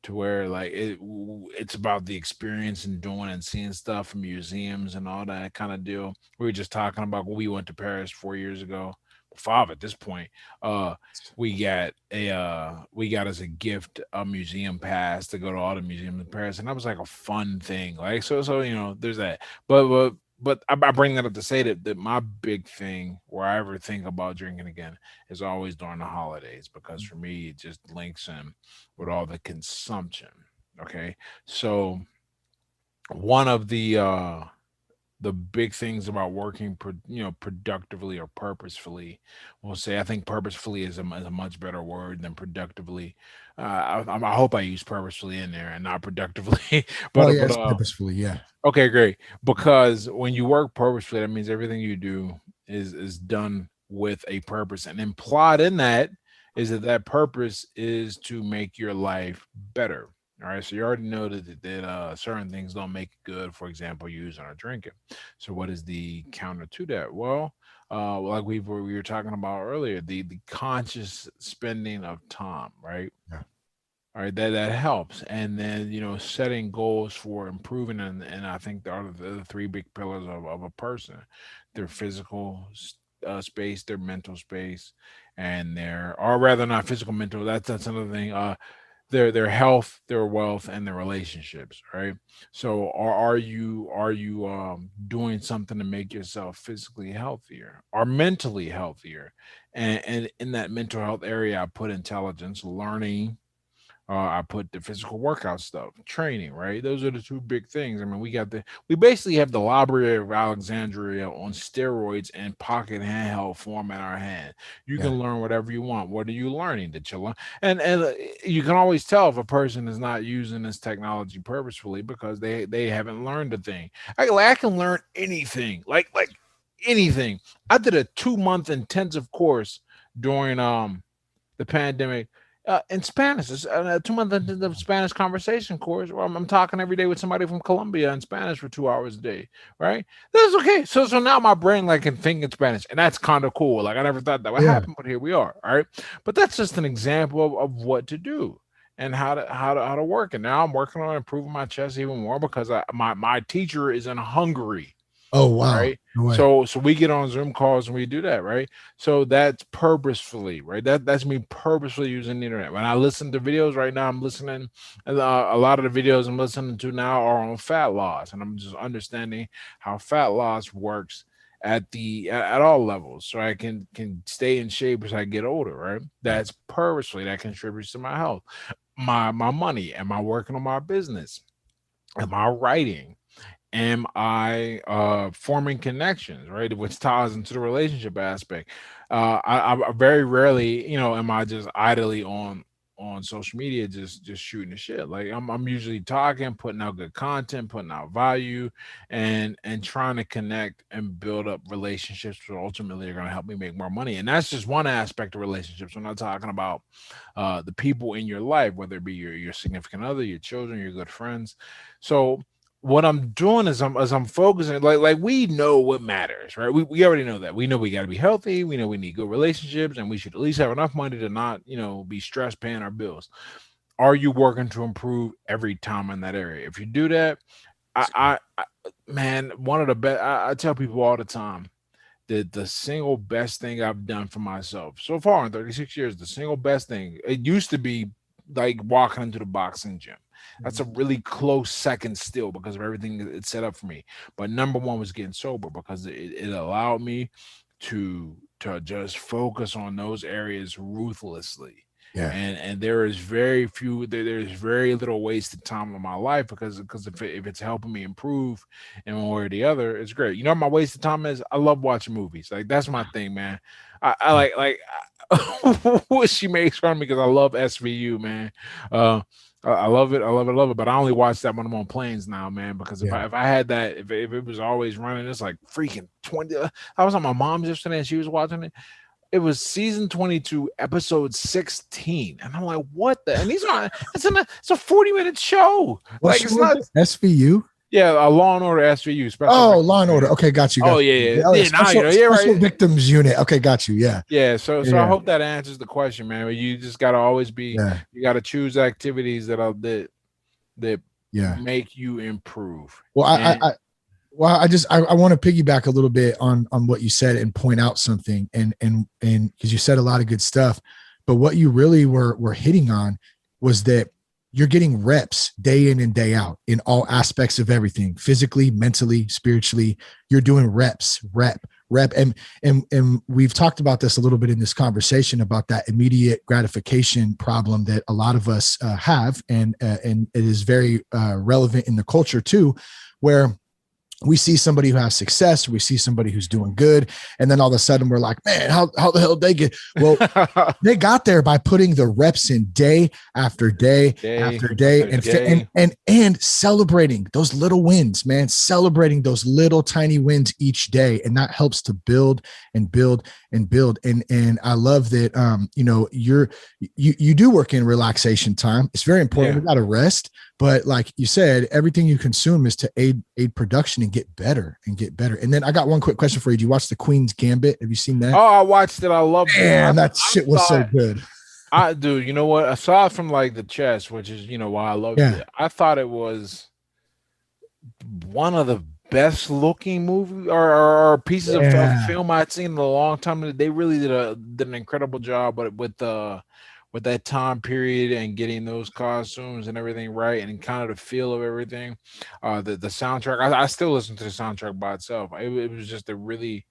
to where like it's about the experience and doing and seeing stuff from museums and all that kind of deal. We were just talking about when we went to Paris 4 years ago, 5 at this point. Uh, we got as a gift a museum pass to go to all the museums in Paris, and that was like a fun thing. Like so you know, there's that. But I bring that up to say that my big thing where I ever think about drinking again is always during the holidays, because for me it just links in with all the consumption. Okay, so one of the big things about working productively or purposefully, we'll say, I think purposefully is a much better word than productively. I hope I use purposefully in there and not productively. Oh but yes, purposefully, yeah. Okay, great. Because when you work purposefully, that means everything you do is done with a purpose, and implied in that is that that purpose is to make your life better. All right, so you already know that certain things don't make it good. For example, using or drinking. So what is the counter to that? Well, like we were talking about earlier, the conscious spending of time, right? Yeah. All right, that helps. And then, setting goals for improving, and I think there are the three big pillars of a person: their physical space, their mental space, and or rather, not physical, mental. That's another thing. Their health, their wealth, and their relationships. Right. So, are you doing something to make yourself physically healthier or mentally healthier? And in that mental health area, I put intelligence, learning. I put the physical workout stuff, training, right? Those are the two big things. I mean, we basically have the Library of Alexandria on steroids and pocket handheld form in our hand. You Yeah. can learn whatever you want. What are you learning? That you learn, and you can always tell if a person is not using this technology purposefully because they haven't learned a thing. I can learn anything, like anything. I did a 2 month intensive course during the pandemic in Spanish. It's a 2 month intensive Spanish conversation course where I'm talking every day with somebody from Colombia in Spanish for 2 hours a day, right? That's okay. So now my brain like can think in Spanish, and that's kind of cool. Like I never thought that would Yeah. happen, but here we are. All right, but that's just an example of what to do and how to work. And now I'm working on improving my chess even more because my teacher is in Hungary, Oh wow. right? No way. So we get on Zoom calls and we do that, right? So that's purposefully, right? That's me purposefully using the internet. When I listen to videos right now, I'm listening. A lot of the videos I'm listening to now are on fat loss, and I'm just understanding how fat loss works at all levels, so I can stay in shape as I get older, right? That's purposefully that contributes to my health, my money. Am I working on my business? Am I writing? Am I forming connections, right? Which ties into the relationship aspect. I very rarely, am I just idly on social media, just shooting the shit. Like I'm usually talking, putting out good content, putting out value, and trying to connect and build up relationships that ultimately are going to help me make more money. And that's just one aspect of relationships. We're not talking about the people in your life, whether it be your significant other, your children, your good friends. So what I'm doing is I'm focusing, like we know what matters, right? We already know that. We know we got to be healthy. We know we need good relationships, and we should at least have enough money to not, be stressed paying our bills. Are you working to improve every time in that area? If you do that, I man, one of the best. I tell people all the time that the single best thing I've done for myself so far in 36 years, the single best thing. It used to be like walking into the boxing gym. That's a really close second still because of everything that it set up for me. But number one was getting sober because it allowed me to just focus on those areas ruthlessly. Yeah. And there is very few there's very little wasted time in my life because if it's helping me improve in one way or the other, it's great. You know what my wasted time is? I love watching movies. Like that's my thing, man. I she makes fun of me because I love SVU, man. Uh, I love it. I love it. I love it. But I only watch that when I'm on planes now, man. Because Yeah. if I had that, if it was always running, it's like freaking 20. I was on my mom's yesterday and she was watching it. It was season 22, episode 16. And I'm like, what the? And these are, it's a 40-minute show. What Like, show it's was not, it? SVU? yeah, a Law and Order SVU, special Oh, victims Law and Order. unit. Okay, got you. Oh, Got yeah, you. yeah. Oh, yeah. Yeah, now you know, yeah, Special right. Victims Unit. Okay, got you. Yeah. Yeah, so I Yeah. hope that answers the question, man. You just gotta always be, Yeah. you gotta choose activities that Yeah. make you improve. Well, And I want to piggyback a little bit on what you said and point out something and because you said a lot of good stuff, but what you really were hitting on was that you're getting reps day in and day out in all aspects of everything, physically, mentally, spiritually. You're doing rep, and we've talked about this a little bit in this conversation about that immediate gratification problem that a lot of us have, and it is very relevant in the culture too, where we see somebody who has success, we see somebody who's doing good, and then all of a sudden we're like, man, how the hell did they get? Well, they got there by putting the reps in day after day after day, and celebrating those little wins, man, celebrating those little tiny wins each day, and that helps to build and build and build. And I love that you do work in relaxation time. It's very important. Yeah. We got to rest. But like you said, everything you consume is to aid production and get better. And then I got one quick question for you. Do you watch The Queen's Gambit? Have you seen that? oh, I watched it. I loved it. Man, that shit was so good. I do. You know what? Aside from like the chess, which is why I loved it, I thought it was one of the best looking movie or pieces of film I'd seen in a long time. They really did an incredible job, but with that time period and getting those costumes and everything right and kind of the feel of everything. The soundtrack, I still listen to the soundtrack by itself. It was just a really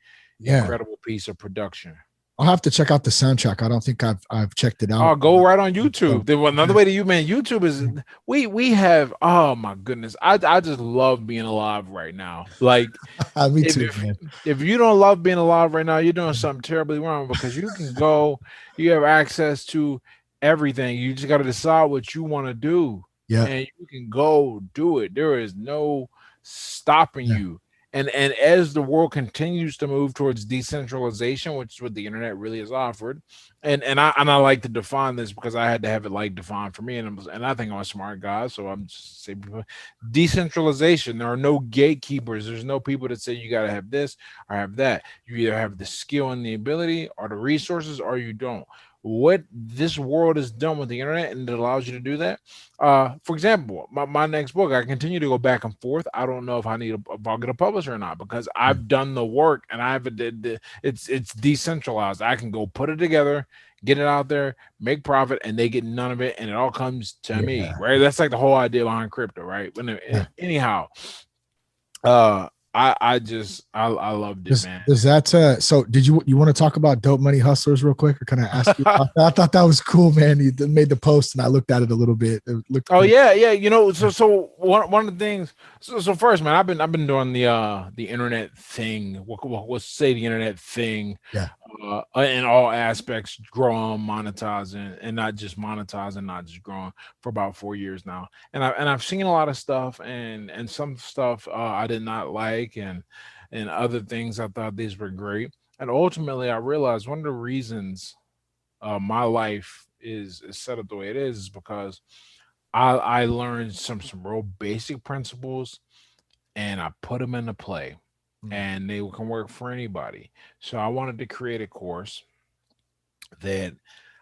incredible piece of production. I'll have to check out the soundtrack. I don't think I've checked it out. Oh, go right on YouTube. Another way to you, man. YouTube is we have. Oh my goodness, I just love being alive right now. Like me too, man. If you don't love being alive right now, you're doing something terribly wrong because you can go. You have access to everything. You just got to decide what you want to do. Yeah, and you can go do it. There is no stopping you. And as the world continues to move towards decentralization, which is what the internet really has offered, and I like to define this because I had to have it like defined for me, and I think I'm a smart guy, so I'm just saying decentralization. There are no gatekeepers. There's no people that say you got to have this or have that. You either have the skill and the ability or the resources, or you don't. What this world has done with the internet, and it allows you to do that. For example, my next book, I continue to go back and forth. I don't know if I'll get a publisher or not because I've done the work and it's decentralized. I can go put it together, get it out there, make profit, and they get none of it, and it all comes to me, right? That's like the whole idea behind crypto, right? Anyhow, I loved it, man. Does that so did you want to talk about Dope Money Hustlers real quick, or can I ask you about that? I thought that was cool, man. You made the post and I looked at it a little bit. It looked cool. Yeah. So one of the things. So first, man, I've been doing the internet thing. Let's say the internet thing. Yeah. In all aspects, growing, monetizing, and not just monetizing, not just growing for about 4 years now. And I've seen a lot of stuff, and some stuff I did not like, and other things I thought these were great. And ultimately, I realized one of the reasons my life is set up the way it is because I learned some real basic principles, and I put them into play. And they can work for anybody. So I wanted to create a course that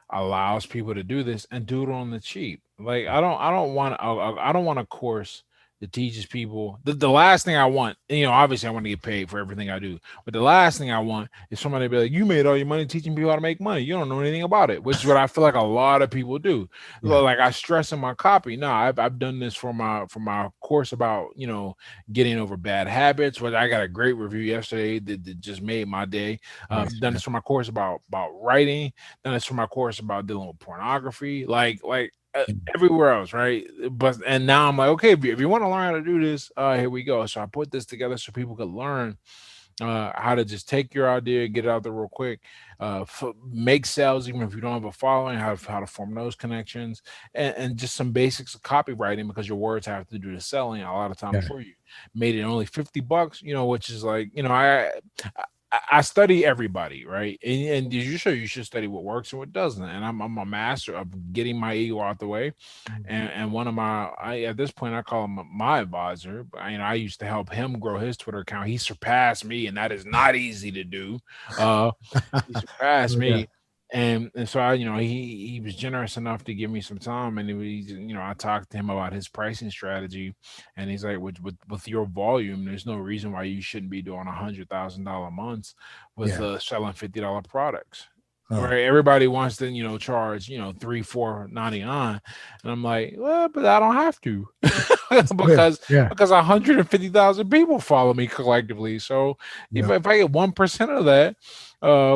allows people to do this and do it on the cheap. Like I don't want a course that teaches people. The last thing I want, obviously I want to get paid for everything I do, but the last thing I want is somebody to be like, you made all your money teaching people how to make money. You don't know anything about it, which is what I feel like a lot of people do. Yeah. Like I stress in my copy. No, I've done this for my course about, getting over bad habits, which I got a great review yesterday that just made my day. Nice, Done this for my course about writing. Done this for my course about dealing with pornography. Like everywhere else, right? And now I'm like, okay, if you want to learn how to do this, here we go. So I put this together so people could learn how to just take your idea, get it out there real quick, make sales even if you don't have a following, how to form those connections, and just some basics of copywriting, because your words have to do the selling a lot of times for you. Made it only $50, which is like, I study everybody, right? And you should study what works and what doesn't. And I'm a master of getting my ego out the way. And one of at this point, I call him my advisor. But, I used to help him grow his Twitter account. He surpassed me, and that is not easy to do. He surpassed me. And so he was generous enough to give me some time, and I talked to him about his pricing strategy, and he's like, with your volume, there's no reason why you shouldn't be doing $100,000 months with selling $50 products. Where everybody wants to charge $3,499, and I'm like, well, but I don't have to because 150,000 people follow me collectively. So if I get 1% of that,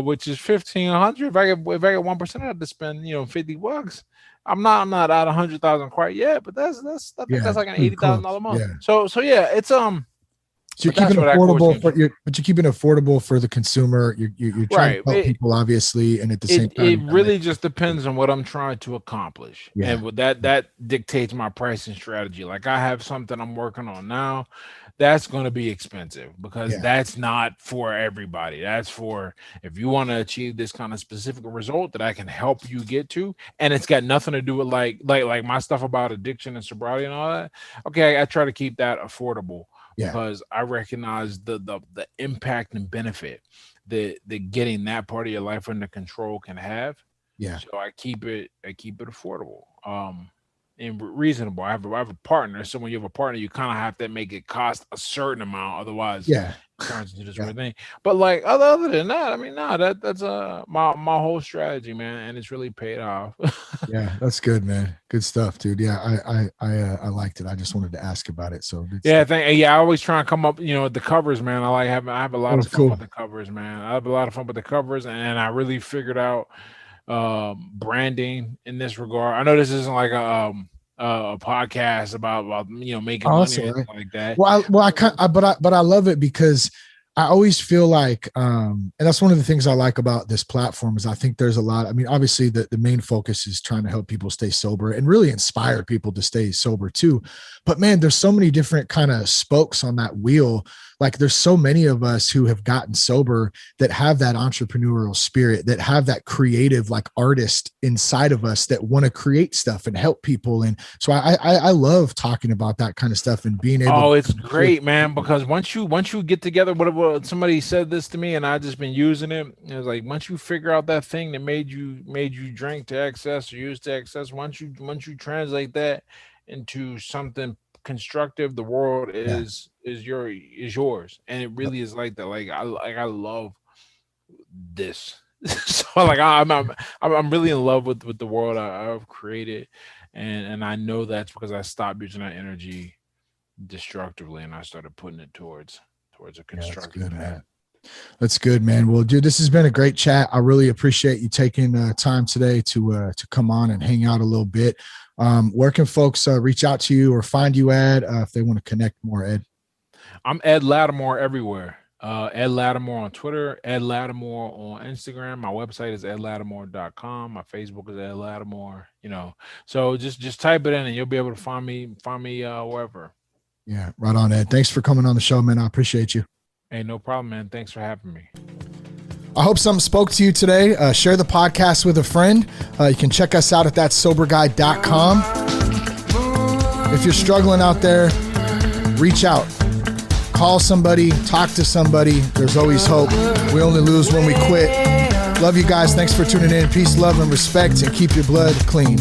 which is 1,500, if I get 1% of that to spend $50, I'm not at 100,000 quite yet, but that's like an $80,000 month. So it's So you're keeping it affordable for the consumer. You're trying to help people, obviously, and at the same time, it really just depends on what I'm trying to accomplish, and with that dictates my pricing strategy. Like I have something I'm working on now, that's going to be expensive because that's not for everybody. That's for if you want to achieve this kind of specific result that I can help you get to, and it's got nothing to do with like my stuff about addiction and sobriety and all that. Okay, I try to keep that affordable. Because I recognize the impact and benefit that getting that part of your life under control can have. So I keep it affordable, and reasonable. I have a partner. So when you have a partner, you kind of have to make it cost a certain amount, otherwise it turns into this weird thing. But like other than that, that's my whole strategy, man, and it's really paid off. That's good, man. Good stuff, dude. I liked it. I just wanted to ask about it. So I always try and come up, the covers, man. I have a lot of fun with the covers, man. I have a lot of fun with the covers, and I really figured out branding in this regard. I know this isn't like a podcast about making money or anything like that. But I love it because I always feel like, and that's one of the things I like about this platform is I think there's a lot. I mean, obviously the main focus is trying to help people stay sober and really inspire people to stay sober too. But man, there's so many different kind of spokes on that wheel. Like there's so many of us who have gotten sober that have that entrepreneurial spirit, that have that creative, like artist inside of us that want to create stuff and help people. And so I love talking about that kind of stuff and being able. Oh, it's great, man. Because once you get together, what somebody said this to me and I just been using it. It was like, once you figure out that thing that made you drink to excess or use to excess, once you translate that into something constructive, the world is yours, and it really is like that. Like I love this. So like I'm really in love with the world I've created, and I know that's because I stopped using that energy destructively and I started putting it towards a constructive path. That's good, man. Well, dude, this has been a great chat. I really appreciate you taking time today to come on and hang out a little bit. Where can folks reach out to you or find you at if they want to connect more, Ed? I'm Ed Latimore everywhere. Ed Latimore on Twitter, Ed Latimore on Instagram. My website is edlatimore.com. My Facebook is Ed Latimore. So just type it in and you'll be able to find me wherever. Yeah, right on, Ed. Thanks for coming on the show, man. I appreciate you. Hey, no problem, man. Thanks for having me. I hope something spoke to you today. Share the podcast with a friend. You can check us out at thatsoberguy.com. If you're struggling out there, reach out. Call somebody, talk to somebody. There's always hope. We only lose when we quit. Love you guys. Thanks for tuning in. Peace, love, and respect, and keep your blood clean.